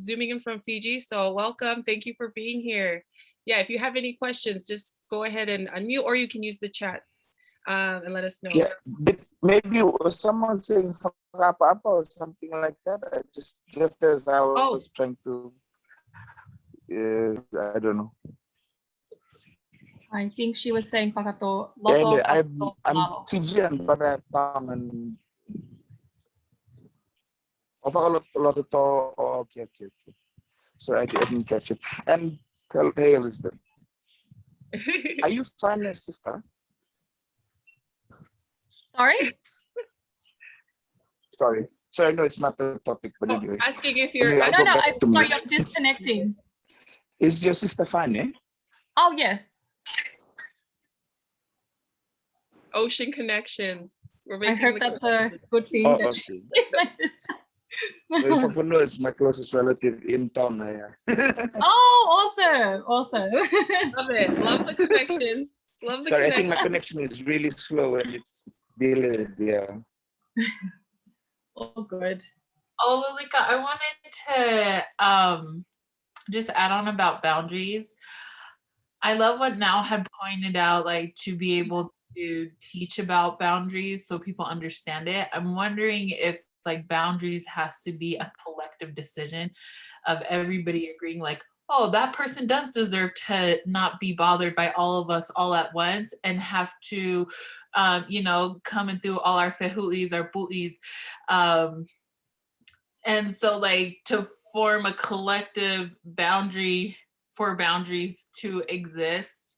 zooming in from Fiji. So welcome. Thank you for being here. Yeah, if you have any questions, just go ahead and unmute, or you can use the chats and let us know. Yeah, but maybe someone saying apa or something like that. I just as I was trying to, I don't know. I think she was saying Whakato. Anyway, Loko I'm Kilalo. Fijian, but I have Tongan. Okay. So I didn't catch it. And hey, Elizabeth, are you fine, sister? Sorry? Sorry, no, it's not the topic, but anyway. Asking if you're. Anyway, No, sorry, I'm disconnecting. Is your sister fine, eh? Oh, yes. Ocean connections. We're I making hope that's a good thing. Oh, That okay. she's my sister. Well, Fafuno is my closest relative in Tonga. Yeah. Oh, awesome. Love it. Love the connection. Love the Sorry, I connection. think my connection is really slow and it's delayed. Yeah. Oh, good. Oh, Lilika, I wanted to just add on about boundaries. I love what Now had pointed out, like to be able to teach about boundaries so people understand it. I'm wondering if like boundaries has to be a collective decision of everybody agreeing like, oh, that person does deserve to not be bothered by all of us all at once and have to, coming through all our fehu'is, our bu'is. And so like to form a collective boundary for boundaries to exist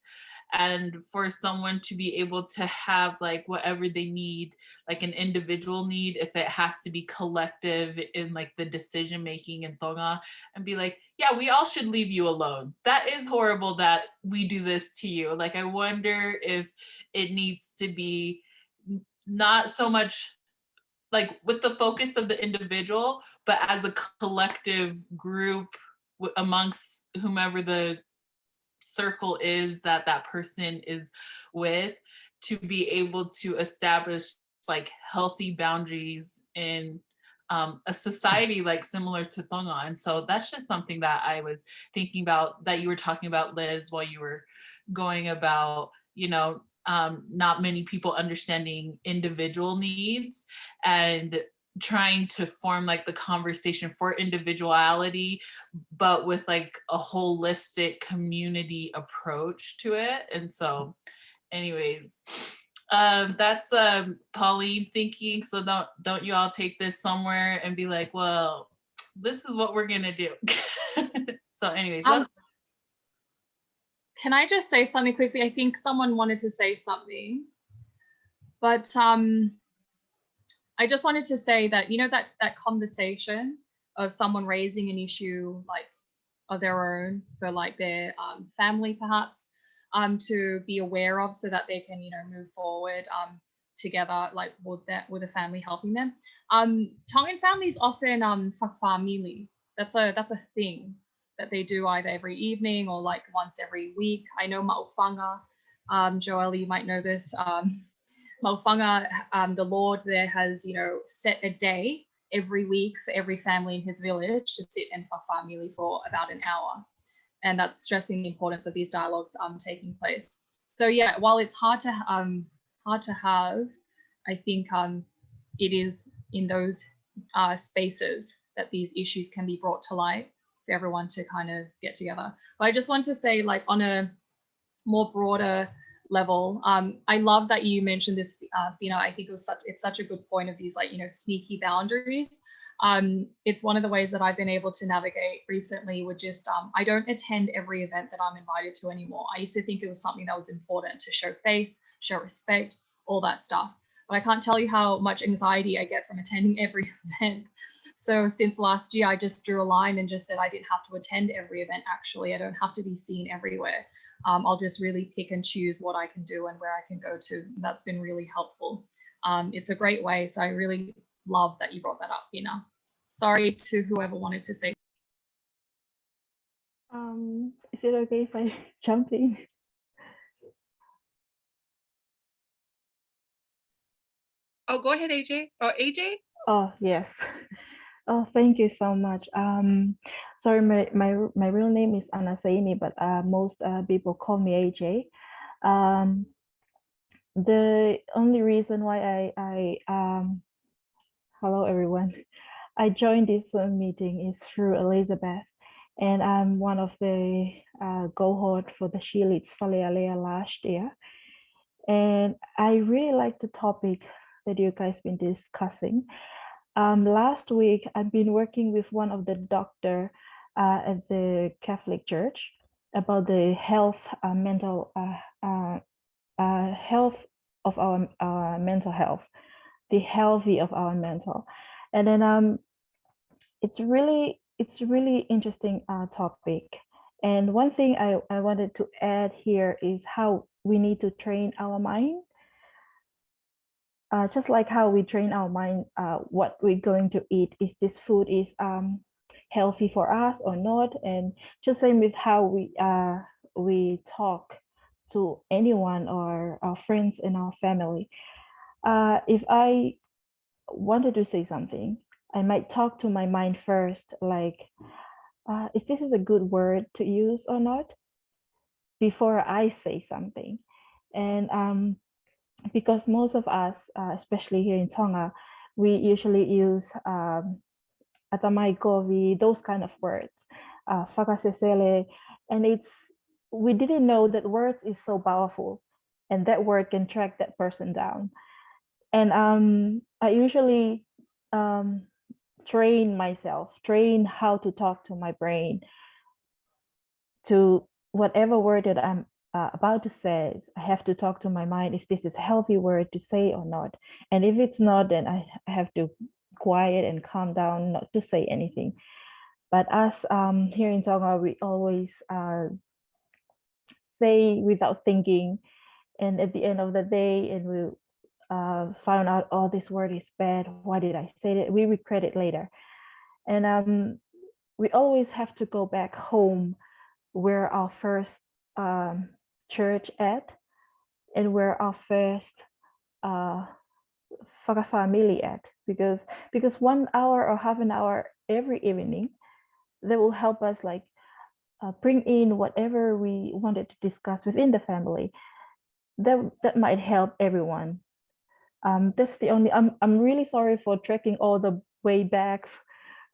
and for someone to be able to have like whatever they need, like an individual need, if it has to be collective in like the decision making in Tonga, and be like, yeah, we all should leave you alone. That is horrible that we do this to you. Like, I wonder if it needs to be not so much like with the focus of the individual, but as a collective group amongst whomever the circle is that that person is with, to be able to establish like healthy boundaries in a society like similar to Tonga. And so that's just something that I was thinking about, that you were talking about, Liz, while you were going about, not many people understanding individual needs and trying to form like the conversation for individuality, but with like a holistic community approach to it. And so anyways, that's Pauline thinking. So don't you all take this somewhere and be like, well, this is what we're gonna do. So anyways, can I just say something quickly? I think someone wanted to say something, but I just wanted to say that, that conversation of someone raising an issue like of their own for like their family perhaps to be aware of, so that they can, move forward together, like with a family helping them. Tongan families often whakawhamili. That's a thing that they do either every evening or like once every week. I know Ma'ufanga, Joelle, you might know this. Ma'ufanga, the Lord there has, set a day every week for every family in his village to sit and whakawhamili for about an hour. And that's stressing the importance of these dialogues taking place. So yeah, while it's hard to have, I think it is in those spaces that these issues can be brought to light for everyone to kind of get together. But I just want to say, like, on a more broader level, I love that you mentioned this, I think it's such a good point of these, like, sneaky boundaries. It's one of the ways that I've been able to navigate recently with just, I don't attend every event that I'm invited to anymore. I used to think it was something that was important to show face, show respect, all that stuff. But I can't tell you how much anxiety I get from attending every event. So since last year, I just drew a line and just said I didn't have to attend every event. Actually, I don't have to be seen everywhere. I'll just really pick and choose what I can do and where I can go to. That's been really helpful. It's a great way. So I really love that you brought that up, Fina. Sorry to whoever wanted to say. Is it okay if I jump in? Oh, go ahead, AJ. Oh, AJ? Oh, yes. Oh, thank you so much. Sorry, my real name is Anasaini, but most people call me AJ. The only reason why hello everyone, I joined this meeting is through Elizabeth, and I'm one of the cohort for the She Leads Falealea last year. And I really like the topic that you guys been discussing. Last week, I've been working with one of the doctor at the Catholic Church about the health, mental health of our mental health, the healthy of our mental. And then it's really interesting topic. And one thing I wanted to add here is how we need to train our mind. Just like how we train our mind, what we're going to eat, is this food is healthy for us or not? And just same with how we talk to anyone or our friends and our family. If I wanted to say something, I might talk to my mind first, like, is this a good word to use or not, before I say something. And because most of us, especially here in Tonga, we usually use atamai kovi, those kind of words, whakasesele, and we didn't know that words is so powerful, and that word can track that person down. And I usually train how to talk to my brain to whatever word that I'm about to say. I have to talk to my mind if this is a healthy word to say or not. And if it's not, then I have to quiet and calm down, not to say anything. But us here in Tonga, we always say without thinking. And at the end of the day, and we found out, oh, this word is bad. Why did I say that? We regret it later. And we always have to go back home where our first church at, and where our first whakawhamili at, because 1 hour or half an hour every evening, that will help us like bring in whatever we wanted to discuss within the family. That might help everyone. That's the only. I'm really sorry for trekking all the way back.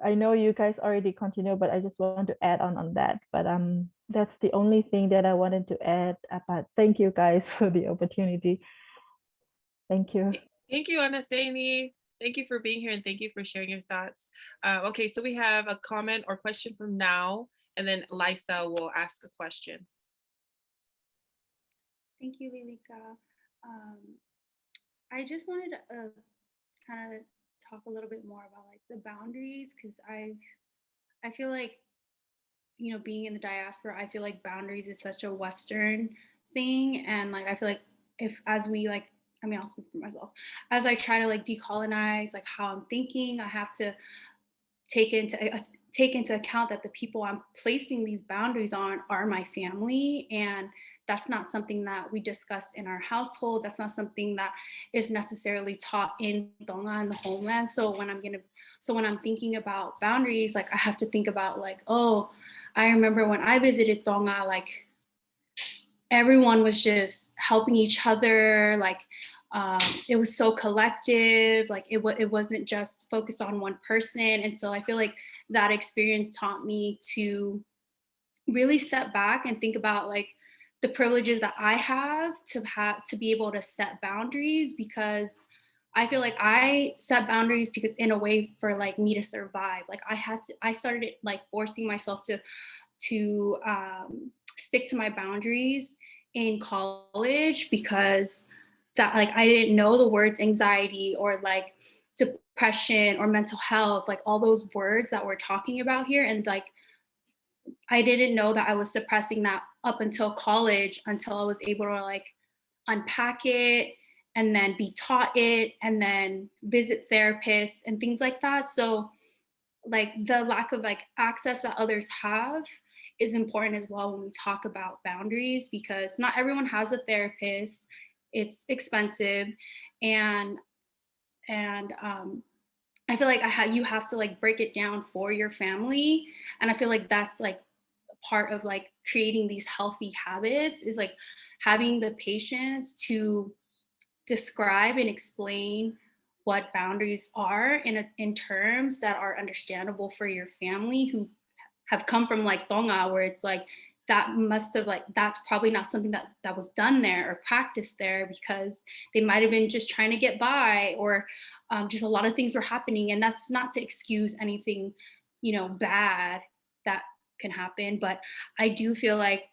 I know you guys already continue, but I just want to add on that. But that's the only thing that I wanted to add. But thank you guys for the opportunity. Thank you. Thank you, Anastaini. Thank you for being here, and thank you for sharing your thoughts. Okay, so we have a comment or question from Now, and then Lisa will ask a question. Thank you, Lilika. I just wanted to kind of talk a little bit more about like the boundaries, because I feel like, being in the diaspora, I feel like boundaries is such a Western thing, and like I feel like as we like, I'll speak for myself, as I try to like decolonize like how I'm thinking, I have to take into account that the people I'm placing these boundaries on are my family, and that's not something that we discussed in our household. That's not something that is necessarily taught in Tonga, in the homeland. So when I'm thinking about boundaries, like I have to think about like, oh, I remember when I visited Tonga, like everyone was just helping each other. Like it was so collective, like it wasn't just focused on one person. And so I feel like that experience taught me to really step back and think about like the privileges that I have to be able to set boundaries, because I feel like I set boundaries because in a way for like me to survive. Like I started like forcing myself to stick to my boundaries in college, because that like I didn't know the words anxiety or like depression or mental health, like all those words that we're talking about here. And like I didn't know that I was suppressing that up until college, until I was able to like unpack it and then be taught it and then visit therapists and things like that. So like the lack of like access that others have is important as well when we talk about boundaries, because not everyone has a therapist. It's expensive, and I feel like you have to like break it down for your family. And I feel like that's like part of like creating these healthy habits, is like having the patience to describe and explain what boundaries are in terms that are understandable for your family, who have come from like Tonga, where it's like that must have like, that's probably not something that was done there or practiced there, because they might have been just trying to get by, or just a lot of things were happening. And that's not to excuse anything, you know, bad that can happen. But I do feel like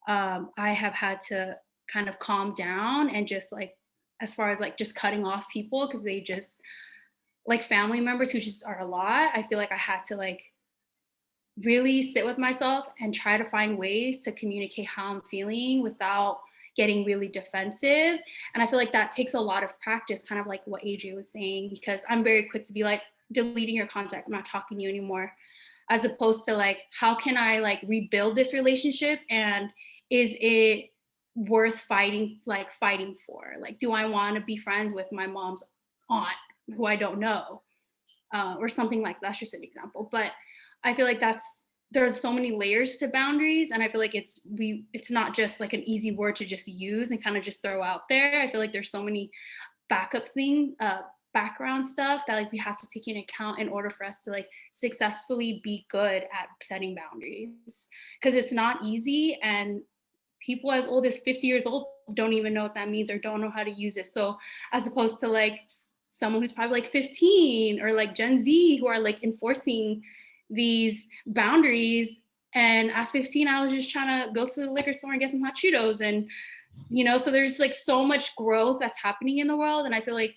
I have had to kind of calm down, and just like, as far as like just cutting off people because they just like family members who just are a lot. I feel like I had to like really sit with myself and try to find ways to communicate how I'm feeling without getting really defensive. And I feel like that takes a lot of practice, kind of like what AJ was saying, because I'm very quick to be like, deleting your contact, I'm not talking to you anymore, as opposed to like, how can I like rebuild this relationship, and is it worth fighting for? Like, do I want to be friends with my mom's aunt who I don't know, or something like that? That's just an example. But I feel like there's so many layers to boundaries, and I feel like it's not just like an easy word to just use and kind of just throw out there. I feel like there's so many background stuff that like we have to take into account in order for us to like successfully be good at setting boundaries, because it's not easy, and people as old as 50 years old don't even know what that means or don't know how to use it. So as opposed to like someone who's probably like 15 or like Gen Z who are like enforcing these boundaries, and at 15 I was just trying to go to the liquor store and get some hot Cheetos, and you know, so there's like so much growth that's happening in the world. And I feel like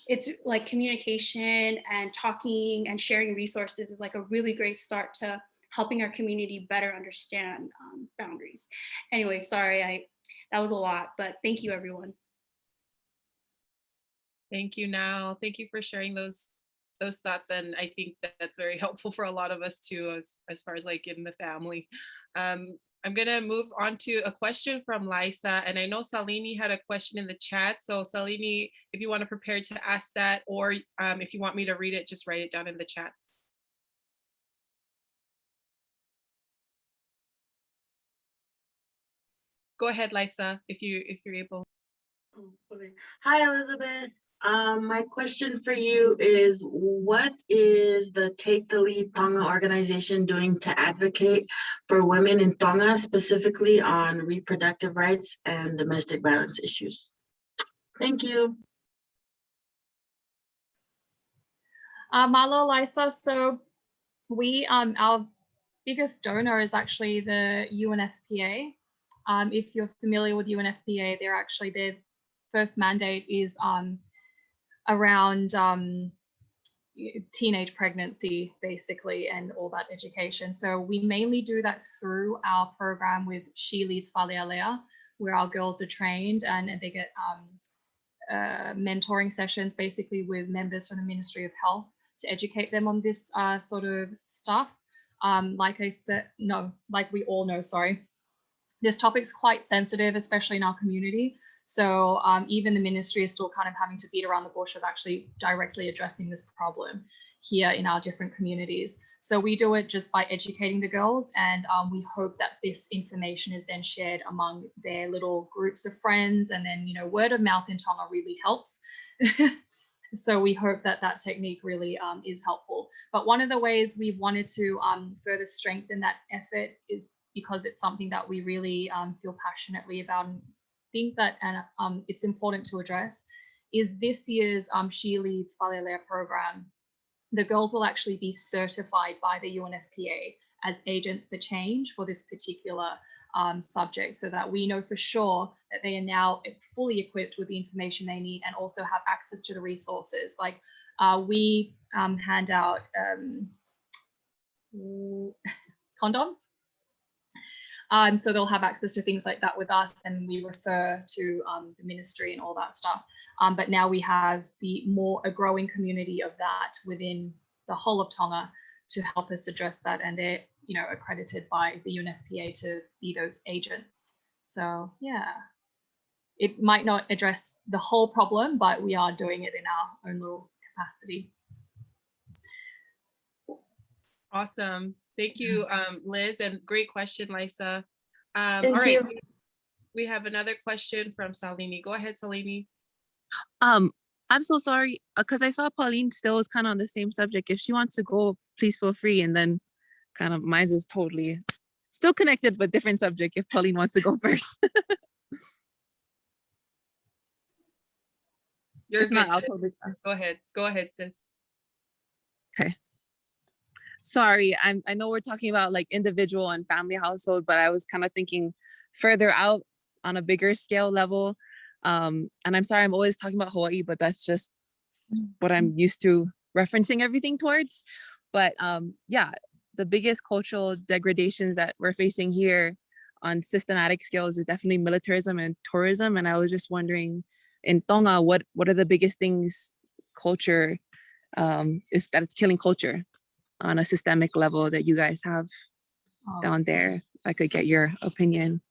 it's like communication and talking and sharing resources is like a really great start to helping our community better understand boundaries. Anyway, sorry, that was a lot, but thank you, everyone. Thank you, Nal. Thank you for sharing those thoughts, and I think that's very helpful for a lot of us too, as far as like in the family. I'm gonna move on to a question from Liza, and I know Salini had a question in the chat. So Salini, if you want to prepare to ask that, or if you want me to read it, just write it down in the chat. Go ahead, Liza, if you're able. Okay. Hi, Elizabeth. My question for you is, what is the Take the Lead Tonga organization doing to advocate for women in Tonga, specifically on reproductive rights and domestic violence issues? Thank you. Malo, Liza. So we, our biggest donor is actually the UNFPA. If you're familiar with UNFPA, their first mandate is around teenage pregnancy, basically, and all that education. So we mainly do that through our program with She Leads Falealea, where our girls are trained and they get mentoring sessions, basically with members from the Ministry of Health to educate them on this sort of stuff. Like we all know, this topic's quite sensitive, especially in our community. So even the ministry is still kind of having to beat around the bush of actually directly addressing this problem here in our different communities. So we do it just by educating the girls, and we hope that this information is then shared among their little groups of friends, and then, you know, word of mouth in Tonga really helps. So we hope that that technique really is helpful. But one of the ways we wanted to further strengthen that effort is because it's something that we really feel passionately about and think that it's important to address, is this year's She Leads Falelea program. The girls will actually be certified by the UNFPA as agents for change for this particular subject, so that we know for sure that they are now fully equipped with the information they need and also have access to the resources. Like we hand out condoms. So they'll have access to things like that with us, and we refer to the ministry and all that stuff. But now we have a growing community of that within the whole of Tonga to help us address that, and they're, you know, accredited by the UNFPA to be those agents. So yeah, it might not address the whole problem, but we are doing it in our own little capacity. Awesome. Thank you, Liz, and great question, Lisa. All Thank right, you. we have another question from Salini. Go ahead, Salini. I'm so sorry, because I saw Pauline still was kind of on the same subject. If she wants to go, please feel free. And then kind of mine is totally still connected, but different subject if Pauline wants to go first. You're If good, not, I'll sis. totally pass. Go ahead, sis. Okay. Sorry, I know we're talking about like individual and family household, but I was kind of thinking further out on a bigger scale level. And I'm sorry, I'm always talking about Hawaii, but that's just what I'm used to referencing everything towards. But yeah, the biggest cultural degradations that we're facing here on systematic scales is definitely militarism and tourism. And I was just wondering, in Tonga, what are the biggest things culture is that it's killing culture on a systemic level that you guys have down there? If I could get your opinion.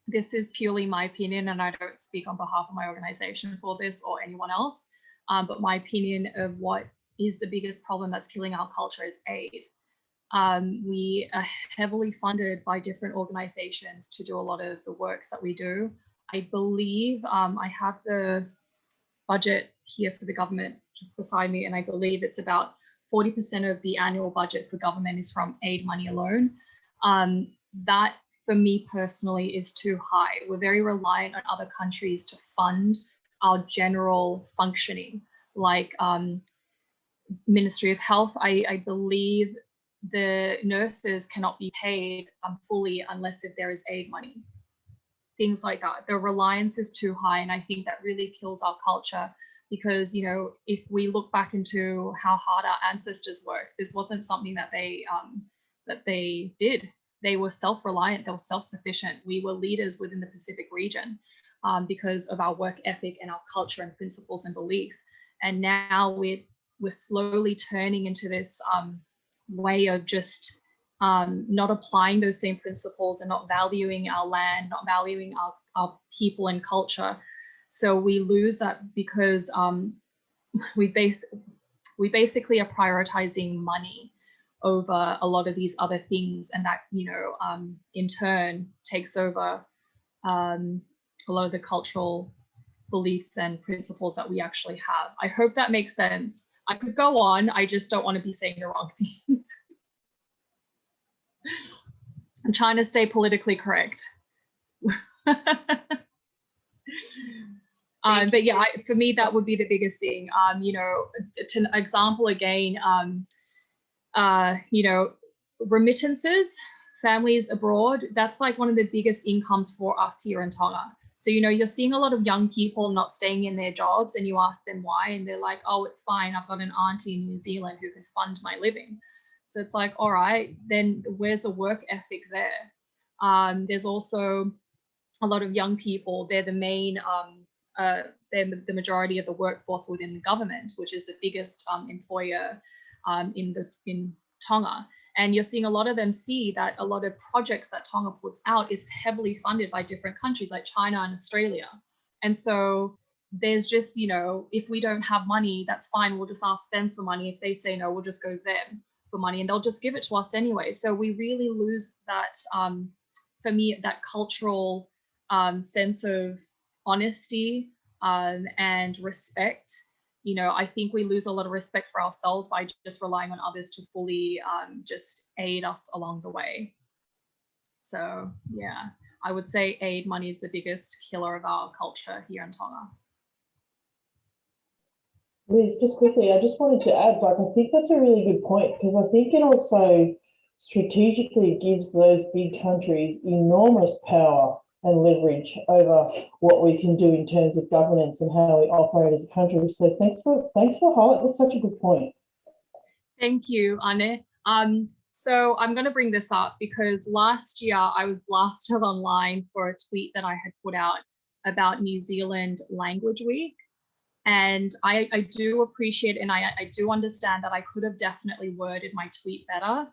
This is purely my opinion, and I don't speak on behalf of my organization for this or anyone else. But my opinion of what is the biggest problem that's killing our culture is aid. We are heavily funded by different organizations to do a lot of the works that we do. I believe I have the budget here for the government just beside me, and I believe it's about 40% of the annual budget for government is from aid money alone. That, for me personally, is too high. We're very reliant on other countries to fund our general functioning, like Ministry of Health. I believe the nurses cannot be paid fully unless if there is aid money. Things like that. The reliance is too high, and I think that really kills our culture, because, you know, if we look back into how hard our ancestors worked, this wasn't something that they did. They were self-reliant, they were self-sufficient. We were leaders within the Pacific region because of our work ethic and our culture and principles and belief. And now we're slowly turning into this way of just not applying those same principles and not valuing our land, not valuing our people and culture. So we lose that because we basically are prioritizing money over a lot of these other things, and that, you know, in turn takes over a lot of the cultural beliefs and principles that we actually have. I hope that makes sense. I could go on, I just don't want to be saying the wrong thing. I'm trying to stay politically correct. But yeah, for me, that would be the biggest thing. You know, to example again, you know, remittances, families abroad, that's like one of the biggest incomes for us here in Tonga. So, you know, you're seeing a lot of young people not staying in their jobs, and you ask them why, and they're like, oh, it's fine, I've got an auntie in New Zealand who can fund my living. So it's like, all right, then where's the work ethic there? There's also a lot of young people, they're the main, they're the majority of the workforce within the government, which is the biggest employer in Tonga. And you're seeing a lot of them see that a lot of projects that Tonga puts out is heavily funded by different countries like China and Australia. And so there's just, you know, if we don't have money, that's fine. We'll just ask them for money. If they say no, we'll just go them for money, and they'll just give it to us anyway. So we really lose that, for me, that cultural sense of honesty and respect. You know, I think we lose a lot of respect for ourselves by just relying on others to fully just aid us along the way. So yeah, I would say aid money is the biggest killer of our culture here in Tonga. Liz, just quickly, I just wanted to add, like, I think that's a really good point, because I think it also strategically gives those big countries enormous power and leverage over what we can do in terms of governance and how we operate as a country. So thanks for highlighting. That's such a good point. Thank you, Anne. So I'm going to bring this up because last year I was blasted online for a tweet that I had put out about New Zealand Language Week. And I do appreciate, and I do understand that I could have definitely worded my tweet better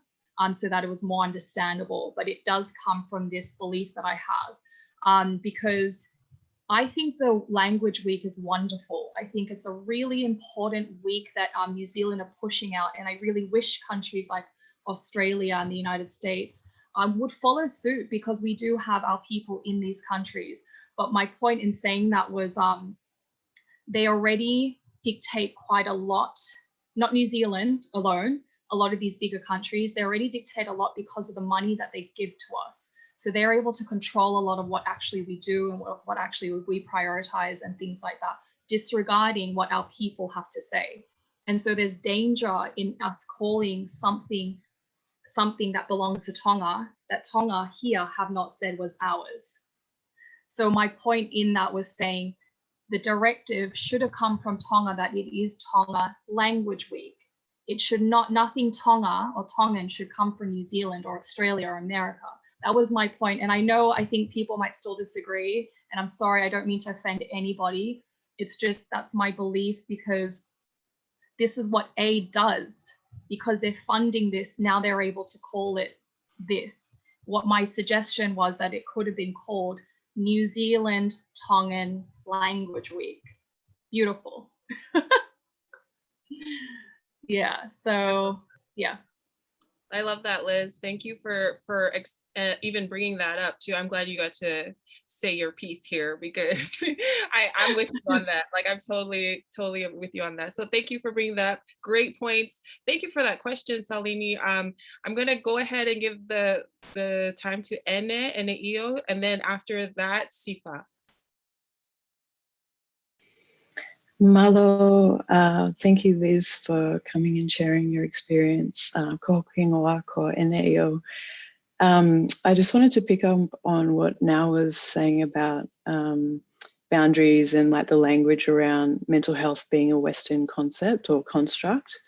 so that it was more understandable, but it does come from this belief that I have because I think the Language Week is wonderful. I think it's a really important week that New Zealand are pushing out, and I really wish countries like Australia and the United States would follow suit, because we do have our people in these countries. But my point in saying that was they already dictate quite a lot, not New Zealand alone, a lot of these bigger countries, they already dictate a lot because of the money that they give to us. So they're able to control a lot of what actually we do and what actually we prioritize and things like that, disregarding what our people have to say. And so there's danger in us calling something that belongs to Tonga, that Tonga here have not said was ours. So my point in that was saying, the directive should have come from Tonga that it is Tonga Language Week. It should not, nothing Tonga or Tongan should come from New Zealand or Australia or America. That was my point. And I think people might still disagree. And I'm sorry, I don't mean to offend anybody. It's just, that's my belief, because this is what aid does. Because they're funding this, now they're able to call it this. What my suggestion was that it could have been called New Zealand Tongan Language Week. Beautiful. Yeah, so yeah. I love that, Liz. Thank you for even bringing that up too. I'm glad you got to say your piece here, because I'm with you on that. Like, I'm totally with you on that. So thank you for bringing that up. Great points. Thank you for that question, Salini. I'm gonna go ahead and give the time to Ene and Iyo, and then after that, Sifa. Malo, thank you, Liz, for coming and sharing your experience. Ko hokingoa ko Eneo. I just wanted to pick up on what Nao was saying about boundaries and like the language around mental health being a Western concept or construct,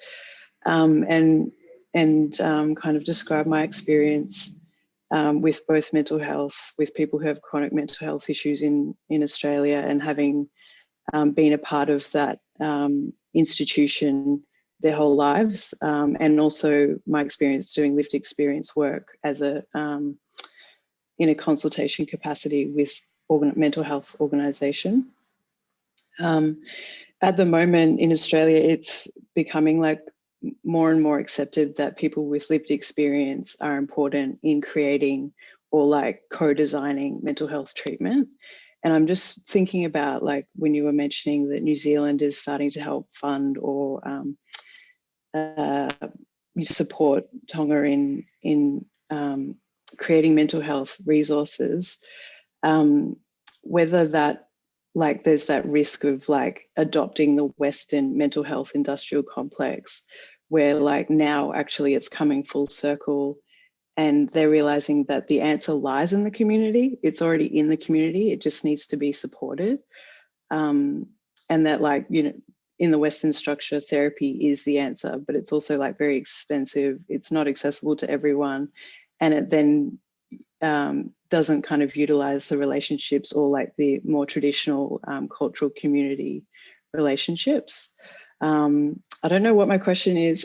and kind of describe my experience with both mental health, with people who have chronic mental health issues in Australia, and having been a part of that institution their whole lives, and also my experience doing lived experience work as in a consultation capacity with mental health organisation. At the moment in Australia, it's becoming like more and more accepted that people with lived experience are important in creating or like co-designing mental health treatment. And I'm just thinking about, like, when you were mentioning that New Zealand is starting to help fund or support Tonga in creating mental health resources, whether that, like, there's that risk of like adopting the Western mental health industrial complex, where like now actually it's coming full circle, and they're realizing that the answer lies in the community. It's already in the community. It just needs to be supported. And that, like, you know, in the Western structure, therapy is the answer, but it's also like very expensive. It's not accessible to everyone. And it then doesn't kind of utilize the relationships or like the more traditional cultural community relationships. I don't know what my question is.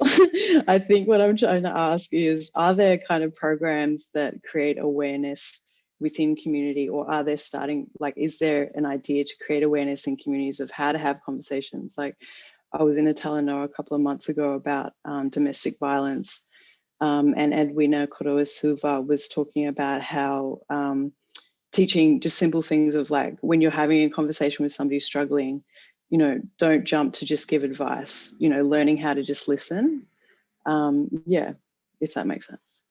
I think what I'm trying to ask is, are there kind of programs that create awareness within community, or are there starting, like, is there an idea to create awareness in communities of how to have conversations? Like, I was in a Talanoa a couple of months ago about domestic violence, and Edwina Koroasuva was talking about how teaching just simple things of, like, when you're having a conversation with somebody struggling, you know, don't jump to just give advice, you know, learning how to just listen. Yeah, if that makes sense.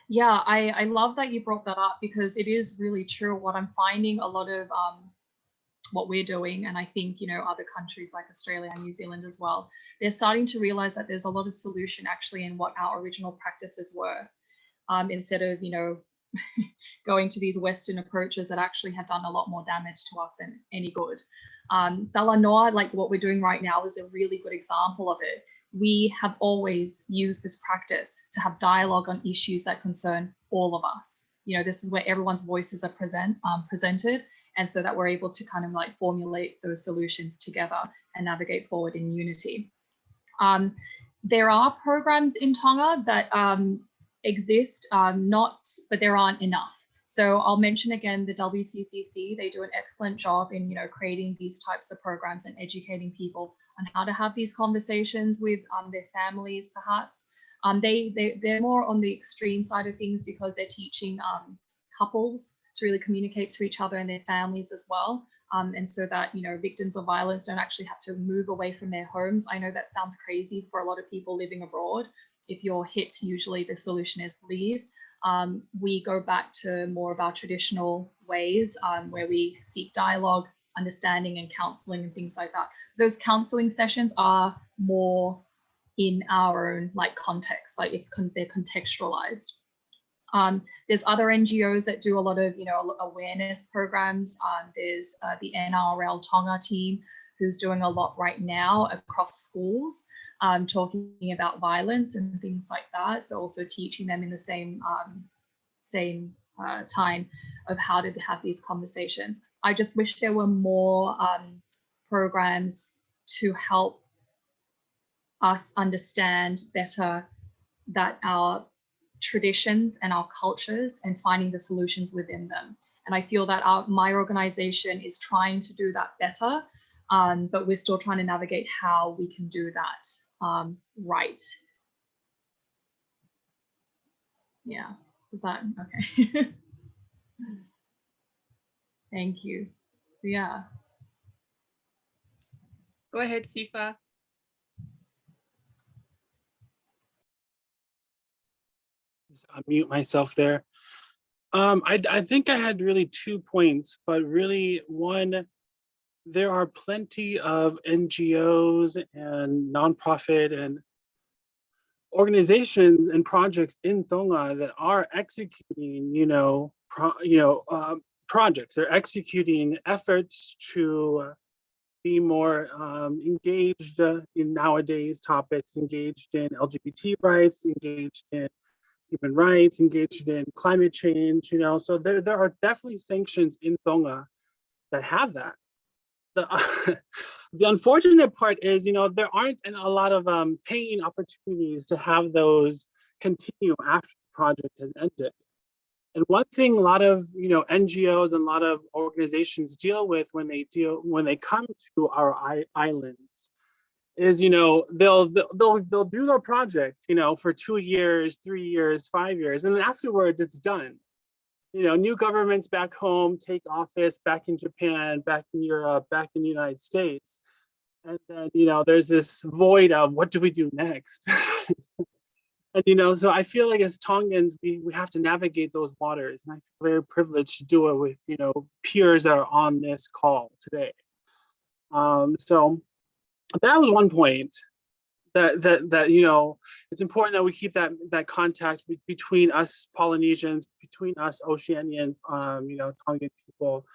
Yeah, I love that you brought that up, because it is really true. What I'm finding, a lot of what we're doing, and I think, you know, other countries like Australia and New Zealand as well, they're starting to realize that there's a lot of solution actually in what our original practices were, instead of, you know, going to these Western approaches that actually have done a lot more damage to us than any good. Talanoa, like what we're doing right now, is a really good example of it. We have always used this practice to have dialogue on issues that concern all of us. You know, this is where everyone's voices are presented, and so that we're able to kind of like formulate those solutions together and navigate forward in unity. There are programs in Tonga that exist, but there aren't enough. So I'll mention again the WCCC. They do an excellent job in, you know, creating these types of programs and educating people on how to have these conversations with their families, perhaps. They're more on the extreme side of things, because they're teaching couples to really communicate to each other and their families as well. And so that, you know, victims of violence don't actually have to move away from their homes. I know that sounds crazy for a lot of people living abroad. If you're hit, usually the solution is leave. We go back to more of our traditional ways, where we seek dialogue, understanding, and counseling and things like that. Those counseling sessions are more in our own like context, like they're contextualized. There's other NGOs that do a lot of, you know, awareness programs. There's the NRL Tonga team, who's doing a lot right now across schools, talking about violence and things like that. So also teaching them in the same time of how to have these conversations. I just wish there were more programs to help us understand better that our traditions and our cultures, and finding the solutions within them. And I feel that my organization is trying to do that better, but we're still trying to navigate how we can do that right. Yeah, is that okay? Thank you. Yeah. Go ahead, Sifa. Just unmute myself there. I think I had really 2 points, but really one, there are plenty of NGOs and nonprofit and organizations and projects in Tonga that are executing, projects. They're executing efforts to be more engaged in nowadays topics, engaged in LGBT rights, engaged in human rights, engaged in climate change, so there are definitely sanctions in Tonga that have that. The unfortunate part is, there aren't a lot of paying opportunities to have those continue after the project has ended. And one thing a lot of NGOs and a lot of organizations deal with when they come to our islands is they'll do their project for 2 years, 3 years, 5 years, and then afterwards it's done. New governments back home take office, back in Japan, back in Europe, back in the United States, and then there's this void of what do we do next. And so I feel like as Tongans, we have to navigate those waters, and I feel very privileged to do it with peers that are on this call today. So that was one point. That it's important that we keep that contact between us Polynesians, between us Oceanian, Tongan people.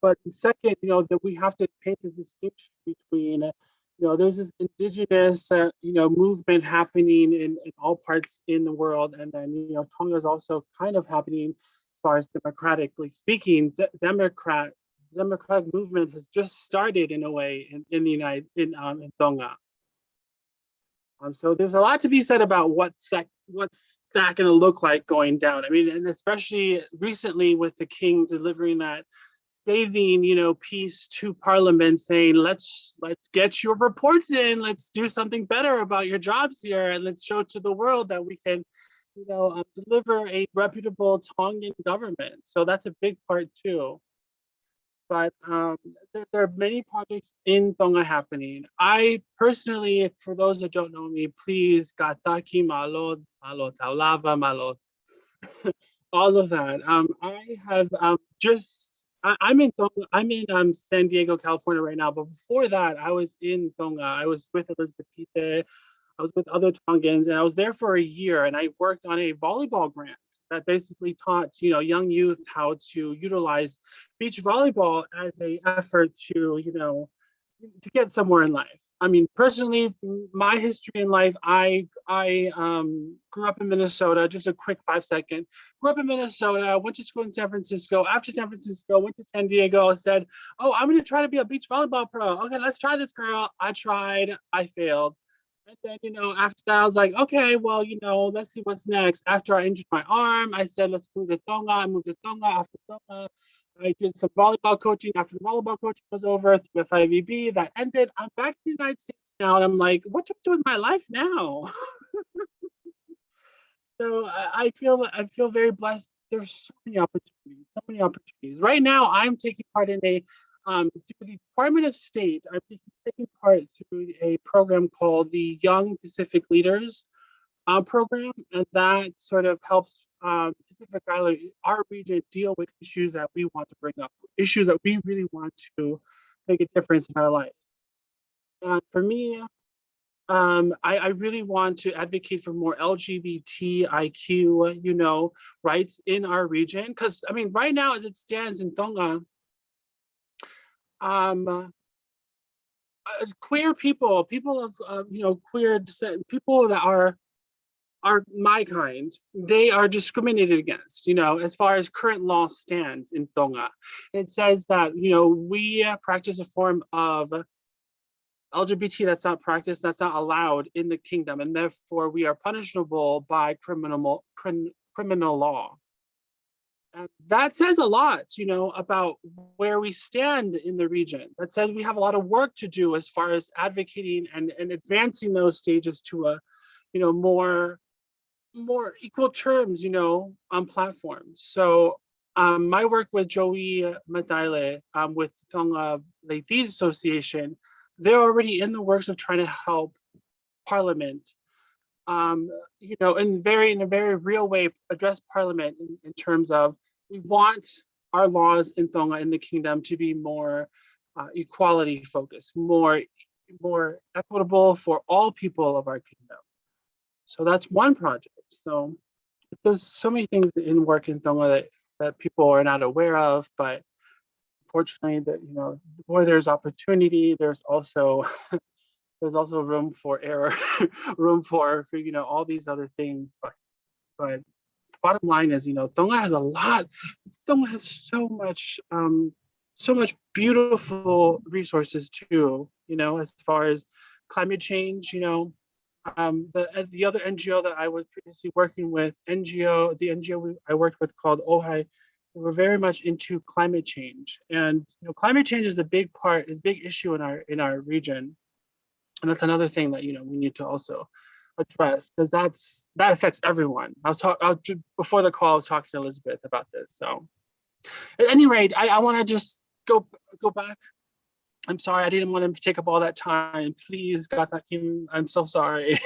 But second, that we have to paint this distinction between, there's this indigenous, movement happening in all parts in the world, and then Tonga is also kind of happening as far as democratically speaking. Democratic movement has just started in a way in Tonga. So there's a lot to be said about what's that going to look like going down. I mean, and especially recently with the king delivering that scathing, piece to Parliament saying, let's get your reports in, let's do something better about your jobs here, and let's show to the world that we can, deliver a reputable Tongan government. So that's a big part too. But there are many projects in Tonga happening. I personally, for those that don't know me, please, kataki, malo, taulava, malo, all of that. I have I'm in San Diego, California right now, but before that, I was in Tonga. I was with Elizabeth Kite. I was with other Tongans, and I was there for a year, and I worked on a volleyball grant that basically taught young youth how to utilize beach volleyball as an effort to get somewhere in life. I mean, personally, my history in life, I grew up in Minnesota. Just a quick 5-second. Grew up in Minnesota, went to school in San Francisco. After San Francisco, went to San Diego, said, oh, I'm gonna try to be a beach volleyball pro. Okay, let's try this, girl. I tried, I failed. And then, after that, I was like, okay, well, let's see what's next. After I injured my arm, I said, let's move to Tonga. I moved to Tonga. After Tonga, I did some volleyball coaching. After the volleyball coaching was over, through FIVB, that ended. I'm back in the United States now, and I'm like, what do I do with my life now? So I feel very blessed. There's so many opportunities. Right now, I'm taking part in through the Department of State. I'm taking part through a program called the Young Pacific Leaders program, and that sort of helps Pacific Island, our region, deal with issues that we want to bring up, issues that we really want to make a difference in our life. And for me, I really want to advocate for more LGBTIQ, rights in our region. Because I mean, right now, as it stands in Tonga, queer people of queer descent, people that are my kind, they are discriminated against, as far as current law stands in Tonga. It says that, we practice a form of LGBT that's not practiced, that's not allowed in the kingdom, and therefore we are punishable by criminal law. And that says a lot, about where we stand in the region. That says we have a lot of work to do as far as advocating and advancing those stages to a, more equal terms, on platforms. So my work with Joey Madaile with Tonga Ladies Association, they're already in the works of trying to help Parliament, in a very real way, address Parliament in terms of, we want our laws in Tonga, in the kingdom, to be more equality focused, more equitable for all people of our kingdom. So that's one project. So there's so many things in work in Tonga that people are not aware of, but unfortunately, that where there's opportunity, there's also room for error, room for all these other things. But bottom line is, Tonga has a lot. Tonga has so much beautiful resources too. As far as climate change, the other NGO that I was previously working with, the NGO I worked with called OHAI, we were very much into climate change, and climate change is a big issue in our region, and that's another thing that we need to also address, because that affects everyone. Before the call, I was talking to Elizabeth about this. So, at any rate, I want to just go back. I'm sorry, I didn't want to take up all that time. Please, Gatakim, I'm so sorry.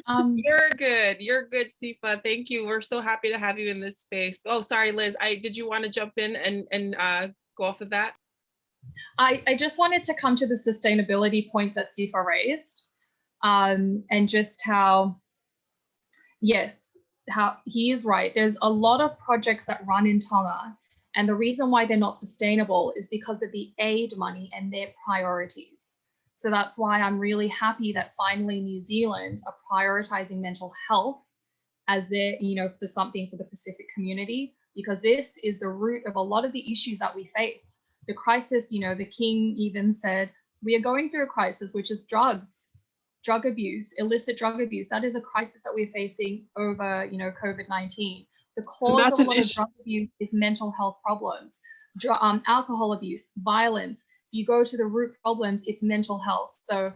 You're good, Sifa. Thank you. We're so happy to have you in this space. Oh, sorry, Liz. Did you want to jump in and go off of that? I just wanted to come to the sustainability point that Sifa raised, and just how he is right. There's a lot of projects that run in Tonga, and the reason why they're not sustainable is because of the aid money and their priorities. So that's why I'm really happy that finally New Zealand are prioritizing mental health as their, for something for the Pacific community, because this is the root of a lot of the issues that we face. The crisis, the king even said, we are going through a crisis, which is drugs. drug abuse, illicit drug abuse. That is a crisis that we're facing over, you know, COVID-19. The cause of a lot of drug abuse is mental health problems, alcohol abuse, violence. If you go to the root problems, it's mental health. So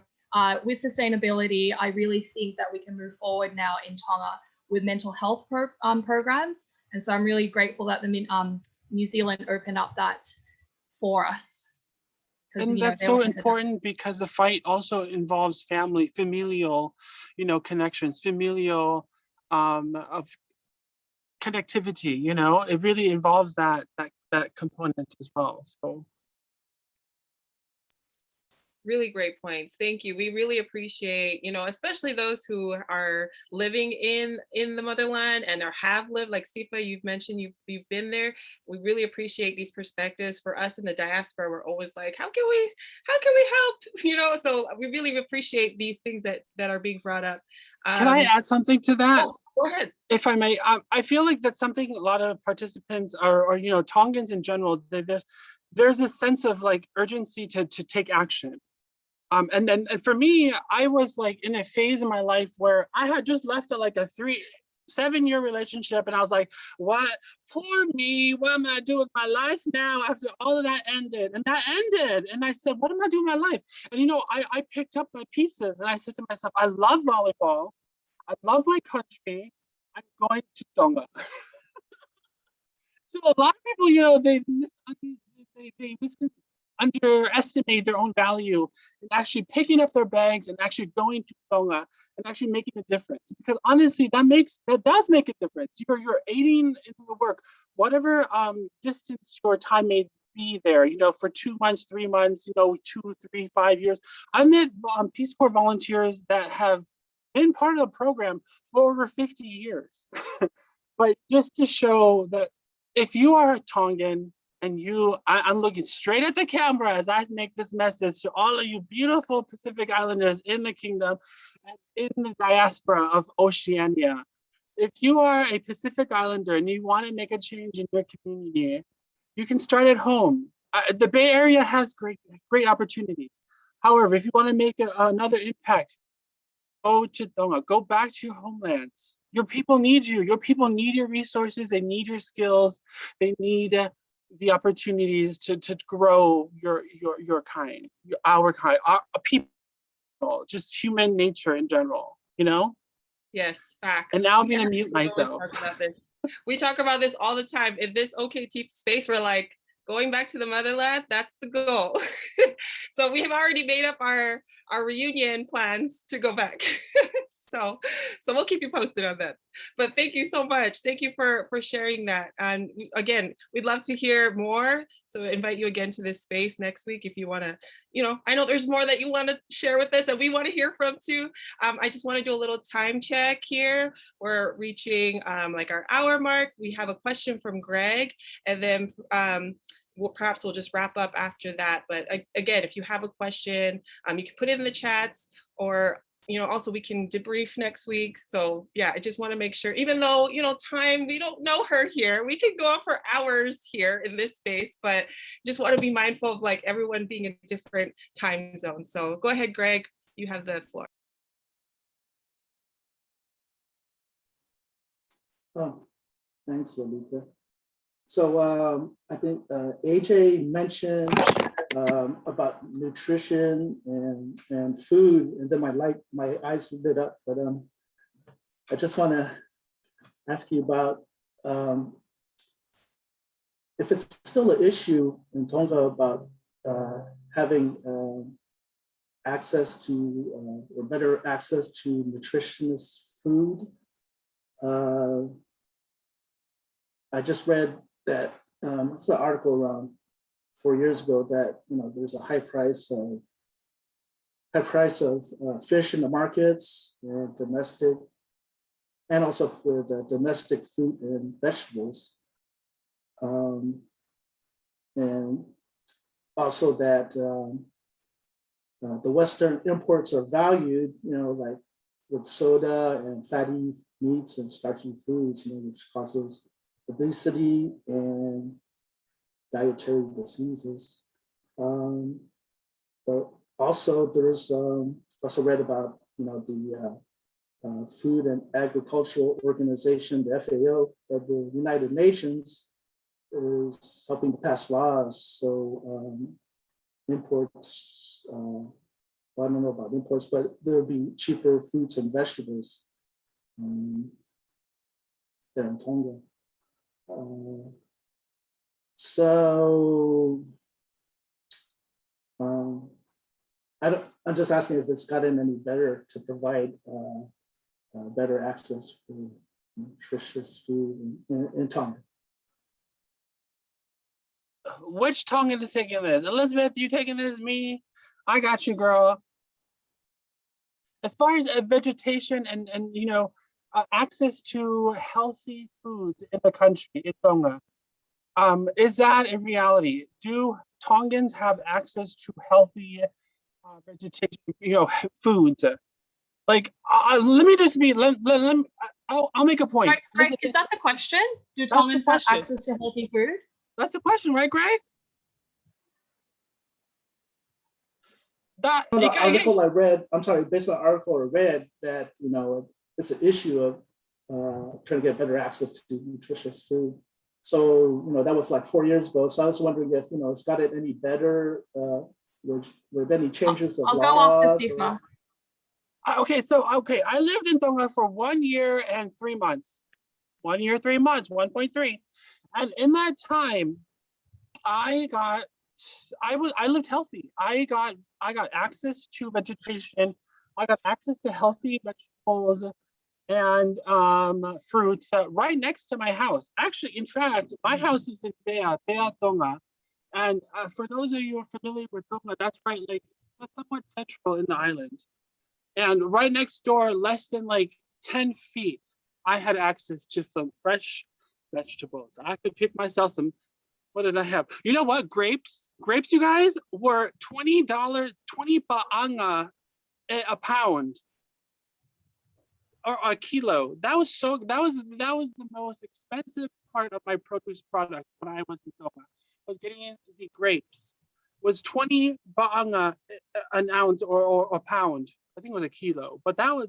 with sustainability, I really think that we can move forward now in Tonga with mental health programs. And so I'm really grateful that the New Zealand opened up that for us. And that's so important because the fight also involves familial, you know, connections, familial of connectivity, you know, it really involves that component as well. So really great points. Thank you. We really appreciate, you know, especially those who are living in the motherland and have lived, like Sifa, you've mentioned you've been there. We really appreciate these perspectives. For us in the diaspora, we're always like, how can we help? You know, so we really appreciate these things that are being brought up. Can I add something to that? Oh, go ahead. If I may, I feel like that's something a lot of participants or you know, Tongans in general, there's a sense of like urgency to take action. And for me, I was like in a phase in my life where I had just left like a 7-year relationship, and I was like, what, poor me, what am I gonna do with my life now after all of that ended? And that ended, and I said, what am I doing with my life? And you know, I picked up my pieces and I said to myself, I love volleyball, I love my country, I'm going to Tonga. So a lot of people, you know, they underestimate their own value and actually picking up their bags and actually going to Tonga and actually making a difference. Because honestly, that does make a difference. You're aiding in the work, whatever distance your time may be there, you know, for 2 months, 3 months, you know, 2, 3, 5 years. I've met Peace Corps volunteers that have been part of the program for over 50 years. But just to show that if you are a Tongan, and I'm looking straight at the camera as I make this message to all of you beautiful Pacific Islanders in the kingdom and in the diaspora of Oceania. If you are a Pacific Islander and you want to make a change in your community, you can start at home. The Bay Area has great opportunities. However, if you want to make another impact, go to Tonga, go back to your homelands. Your people need you. Your people need your resources. They need your skills. They need the opportunities to grow your kind, our kind, our people, just human nature in general, you know? Yes, facts. And now I'm gonna mute myself. We talk about this all the time. In this OKT space, we're like, going back to the motherland, that's the goal. So we have already made up our reunion plans to go back. So we'll keep you posted on that. But thank you so much. Thank you for sharing that. And again, we'd love to hear more. So I invite you again to this space next week if you want to, you know, I know there's more that you want to share with us and we want to hear from too. I just want to do a little time check here. We're reaching like our hour mark. We have a question from Greg, and then perhaps we'll just wrap up after that. But again, if you have a question, you can put it in the chats, or you know, also we can debrief next week. So yeah, I just want to make sure, even though, you know, time, we don't know her here, we can go on for hours here in this space, but just want to be mindful of like everyone being in different time zones. So go ahead, Greg, you have the floor. Oh, thanks, Lolita. So I think AJ mentioned about nutrition and food, and then my eyes lit up. But I just want to ask you about if it's still an issue in Tonga about having access to or better access to nutritious food. I just read that it's an article around 4 years ago that, you know, there's a high price of fish in the markets and domestic, and also for the domestic fruit and vegetables, and also that the Western imports are valued, you know, like with soda and fatty meats and starchy foods, you know, which causes obesity and dietary diseases. But also there's also read about the Food and Agricultural Organization, the FAO of the United Nations, is helping to pass laws. So imports, well, I don't know about imports, but there'll be cheaper fruits and vegetables there in Tonga. I'm just asking if it's gotten any better to provide better access for nutritious food in Tonga. Which Tongan is taking this? Elizabeth, you taking this? Me? I got you, girl. As far as vegetation and access to healthy food in the country, in Tonga, is that a reality? Do Tongans have access to healthy vegetation, foods? Like, let me just be. I'll make a point. Greg, is that the question? Do Tongans have access to healthy food? That's the question, right, Greg? The article I read, I'm sorry, based on the article I read, that it's an issue of trying to get better access to nutritious food. So that was like 4 years ago. So I was wondering if it's gotten any better with any changes of laws. I'll go off the Sifa. Okay, I lived in Tonga for 1 year and 3 months. 1 year, 3 months, 1.3. And in that time, I lived healthy. I got access to vegetation. I got access to healthy vegetables and fruits right next to my house. Actually, in fact, my house is in Bea, Tonga. And for those of you who are familiar with Tonga, that's right, like that's somewhat central in the island. And right next door, less than like 10 feet, I had access to some fresh vegetables. I could pick myself some. What did I have? You know what? Grapes, you guys, were $20, 20 ba'anga a pound or a kilo. That was the most expensive part of my produce product when I was in Tonga. Was getting the grapes. Was 20 ba'anga an ounce or a pound. I think it was a kilo. But that was,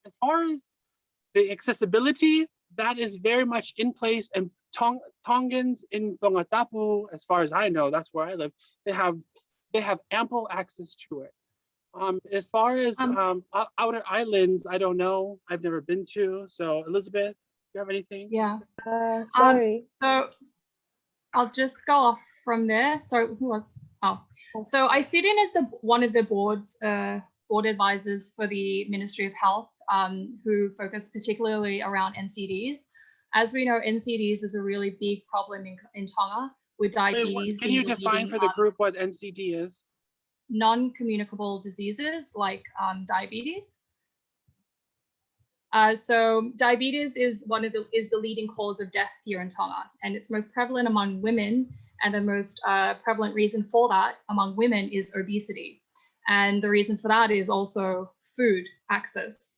as far as the accessibility, that is very much in place, and Tongans in Tonga Tapu, as far as I know, that's where I live, they have ample access to it. As far as outer islands, I don't know. I've never been to. So Elizabeth, do you have anything? Yeah. Sorry. So I'll just go off from there. So who was? Oh, so I sit in as one of the board advisors for the Ministry of Health, who focus particularly around NCDs. As we know, NCDs is a really big problem in Tonga with diabetes. Can you define for the group what NCD is? Non-communicable diseases like diabetes. So diabetes is the leading cause of death here in Tonga, and it's most prevalent among women. And the most prevalent reason for that among women is obesity. And the reason for that is also food access.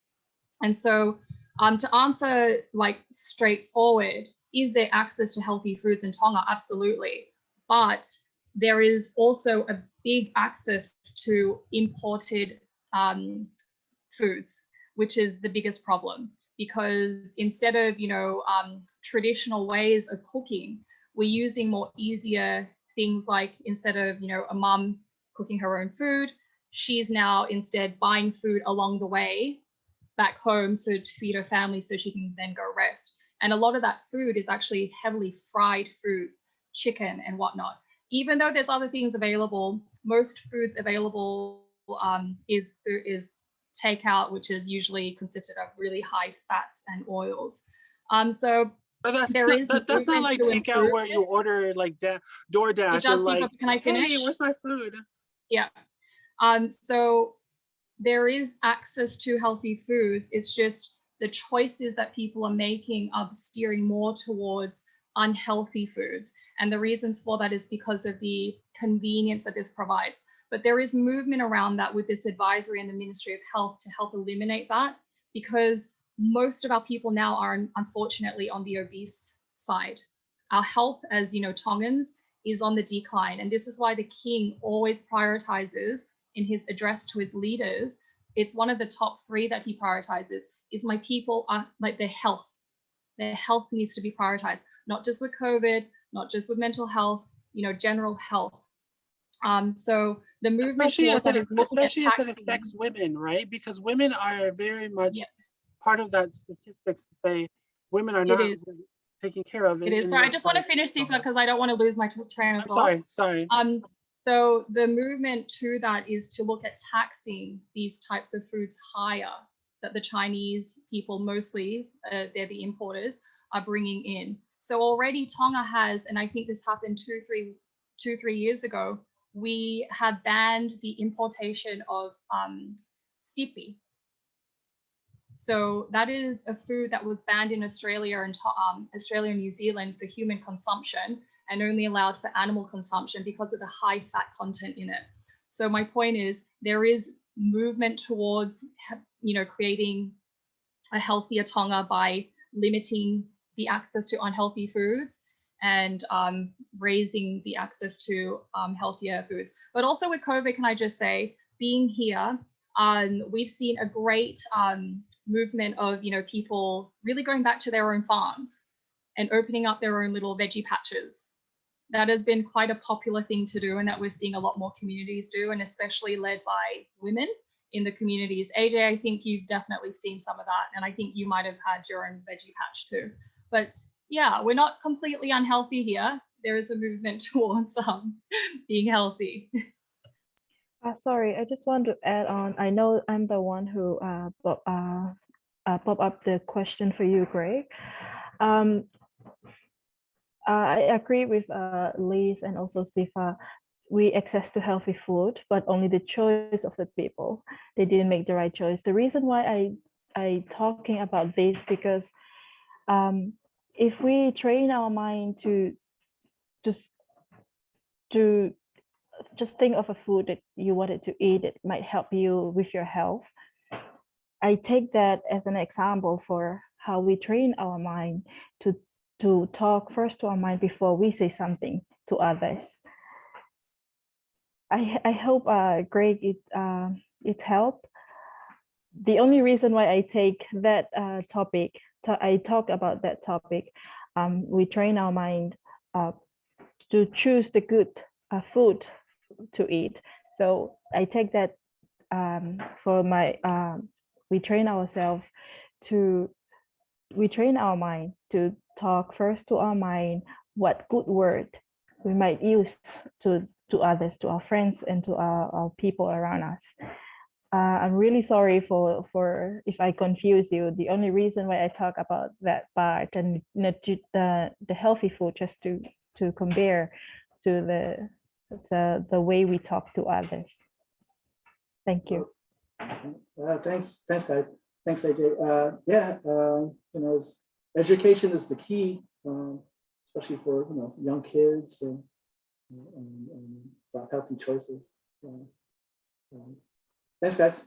And so to answer like straightforward, is there access to healthy foods in Tonga? Absolutely. But there is also a big access to imported foods, which is the biggest problem, because instead of, traditional ways of cooking, we're using more easier things like, instead of, a mom cooking her own food, she's now instead buying food along the way back home to feed her family so she can then go rest. And a lot of that food is actually heavily fried foods, chicken and whatnot. Even though there's other things available, most foods available is takeout, which is usually consisted of really high fats and oils. So but that's not like takeout where you order like DoorDash and like, can I finish? Hey, where's my food? Yeah. So there is access to healthy foods. It's just the choices that people are making of steering more towards unhealthy foods. And the reasons for that is because of the convenience that this provides. But there is movement around that with this advisory and the Ministry of Health to help eliminate that, because most of our people now are unfortunately on the obese side. Our health, as you know, Tongans, is on the decline. And this is why the King always prioritizes in his address to his leaders it's one of the top 3 that he prioritizes, is my people are like their health. Their health needs to be prioritized, not just with COVID, not just with mental health, you know, general health. So the movement towards that is looking at especially as it taxing. affects women, right? Because women are very much Yes. part of that statistics to say women are It not is. taken care of. It is. So I just want to finish, Sifa, because I don't want to lose my train of thought. Sorry. So the movement to that is to look at taxing these types of foods higher, that the Chinese people mostly, they're the importers, are bringing in. So already Tonga has, and I think this happened two, three years ago, we have banned the importation of sipi. So that is a food that was banned in Australia and Australia and New Zealand for human consumption, and only allowed for animal consumption because of the high fat content in it. So my point is, there is movement towards, you know, creating a healthier Tonga by limiting the access to unhealthy foods and raising the access to healthier foods. But also with COVID, can I just say, being here, we've seen a great movement of, you know, people really going back to their own farms and opening up their own little veggie patches. That has been quite a popular thing to do, and that we're seeing a lot more communities do, and especially led by women in the communities. AJ, I think you've definitely seen some of that, and I think you might have had your own veggie patch too. But yeah, we're not completely unhealthy here. There is a movement towards being healthy. Sorry, I just want to add on. I know I'm the one who pop up the question for you, Greg. I agree with Liz and also Sifa. We access to healthy food, but only the choice of the people. They didn't make the right choice. The reason why I talking about this, because if we train our mind to just think of a food that you wanted to eat, it might help you with your health. I take that as an example for how we train our mind to talk first to our mind before we say something to others. I hope, Greg, it helped. The only reason why I take that topic, I talk about that topic, we train our mind to choose the good food to eat. So I take that for my, we train our mind to talk first to our mind what good word we might use to others, to our friends, and to our people around us. I'm really sorry for if I confuse you. The only reason why I talk about that part and not the healthy food, just to compare to the way we talk to others. Thank you. Thanks, guys. Thanks, AJ. You know, education is the key, especially for, you know, young kids and about healthy choices. Thanks, guys.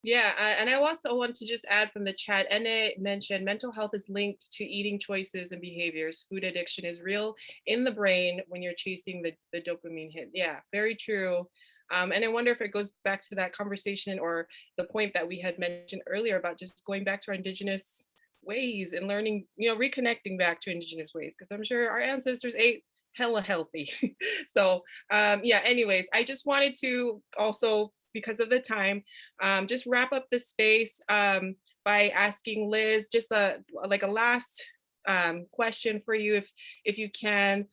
Yeah, and I also want to just add from the chat, Ene mentioned mental health is linked to eating choices and behaviors. Food addiction is real in the brain when you're chasing the dopamine hit. Yeah, very true. And I wonder if it goes back to that conversation or the point that we had mentioned earlier about just going back to our indigenous ways and learning, you know, reconnecting back to indigenous ways, because I'm sure our ancestors ate hella healthy. So yeah, anyways, I just wanted to also, because of the time, just wrap up this space by asking Liz just like a last question for you, if you can.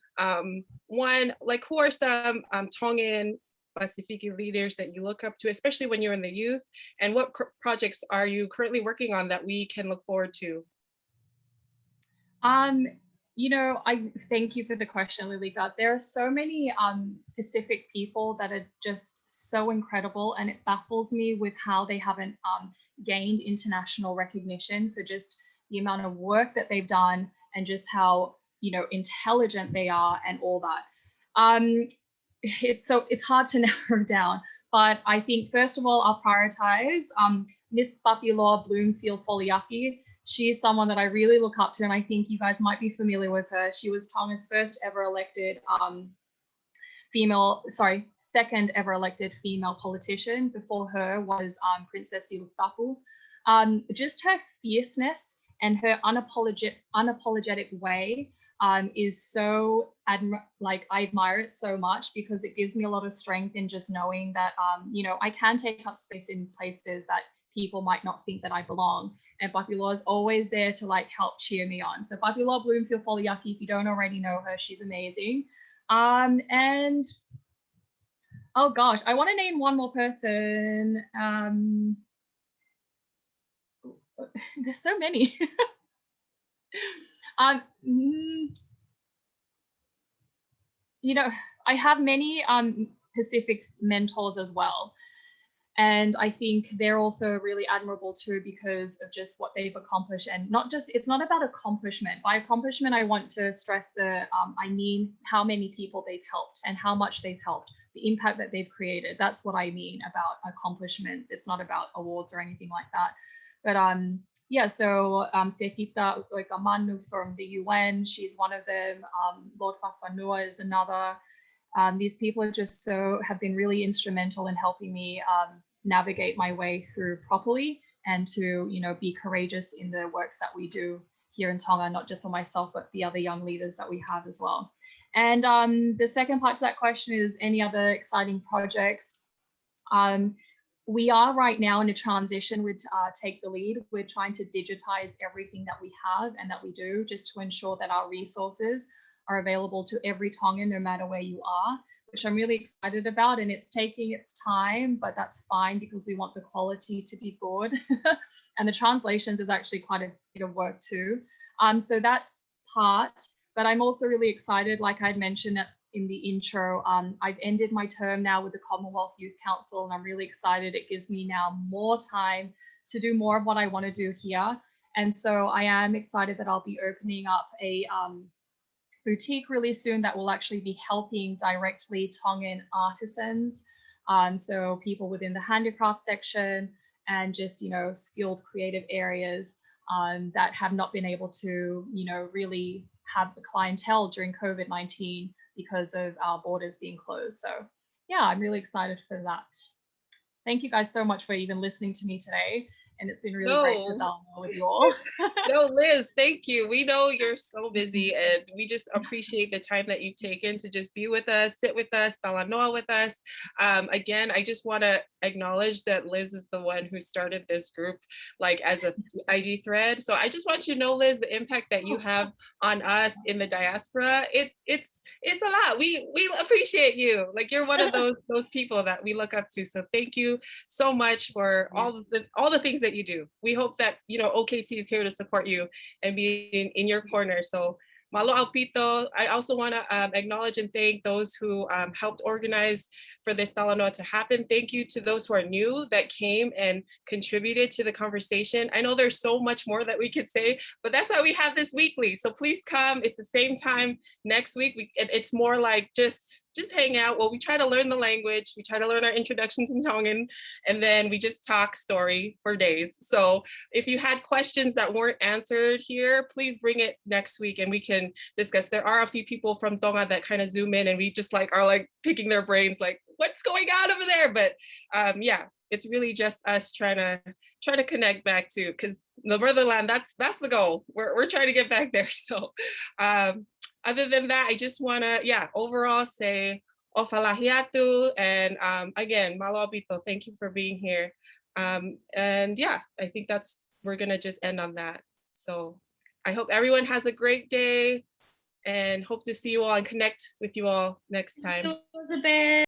One, like, who are some Tongan Pacific leaders that you look up to, especially when you're in the youth, and what projects are you currently working on that we can look forward to? You know, I thank you for the question, Lilika. There are so many Pacific people that are just so incredible, and it baffles me with how they haven't gained international recognition for just the amount of work that they've done and just how, you know, intelligent they are and all that. It's hard to narrow down, but I think first of all, I'll prioritize Miss Papilo Bloomfield Foliaki. She is someone that I really look up to, and I think you guys might be familiar with her. She was Tonga's first ever elected second ever elected female politician. Before her was Princess Silutapu. Just her fierceness and her unapologetic way is so I admire it so much, because it gives me a lot of strength in just knowing that I can take up space in places that people might not think that I belong. And Papiloa is always there to help cheer me on. So Papiloa Bloomfield Foliaki, if you don't already know her, she's amazing. And oh gosh, I want to name one more person. There's so many. I have many Pacific mentors as well. And I think they're also really admirable too, because of just what they've accomplished. And it's not about accomplishment. By accomplishment, I want to stress I mean how many people they've helped and how much they've helped, the impact that they've created. That's what I mean about accomplishments. It's not about awards or anything like that. But so Tekita Utoikamanu from the UN, she's one of them. Lord Fafanua is another. These people have been really instrumental in helping me navigate my way through properly, and to be courageous in the works that we do here in Tonga, not just for myself, but the other young leaders that we have as well. And the second part to that question is any other exciting projects. We are right now in a transition with Take the Lead. We're trying to digitize everything that we have and that we do, just to ensure that our resources are available to every Tongan, no matter where you are, which I'm really excited about. And it's taking its time, but that's fine, because we want the quality to be good. And the translations is actually quite a bit of work too. So that's part, but I'm also really excited, like I'd mentioned in the intro, I've ended my term now with the Commonwealth Youth Council, and I'm really excited. It gives me now more time to do more of what I want to do here. And so I am excited that I'll be opening up a boutique really soon that will actually be helping directly Tongan artisans, so people within the handicraft section and just skilled creative areas that have not been able to really have the clientele during COVID-19 because of our borders being closed. So yeah, I'm really excited for that. Thank you guys so much for even listening to me today. And it's been really great to dialogue with you all. No, Liz, thank you. We know you're so busy, and we just appreciate the time that you've taken to just be with us, sit with us, talanoa with us. Again, I just want to acknowledge that Liz is the one who started this group as a IG thread. So I just want you to know, Liz, the impact that you have on us in the diaspora. It's a lot. We appreciate you. You're one of those people that we look up to. So thank you so much for all the things that you do. We hope that OKT is here to support you and be in your corner. So malo alpito. I also want to acknowledge and thank those who helped organize for this talanoa to happen. Thank you to those who are new that came and contributed to the conversation. I know there's so much more that we could say, but that's why we have this weekly. So please come. It's the same time next week. It's more like just hang out. Well, we try to learn the language. We try to learn our introductions in Tongan, and then we just talk story for days. So if you had questions that weren't answered here, please bring it next week and we can discuss. There are a few people from Tonga that kind of zoom in, and we just are picking their brains, what's going on over there? But yeah, it's really just us trying to connect back to, because the motherland, that's the goal. We're trying to get back there. So other than that, I just want to, overall say ofalahiatu. And again, malo abito, thank you for being here. And yeah, I think we're going to just end on that. So I hope everyone has a great day, and hope to see you all and connect with you all next time. Thank you, Elizabeth.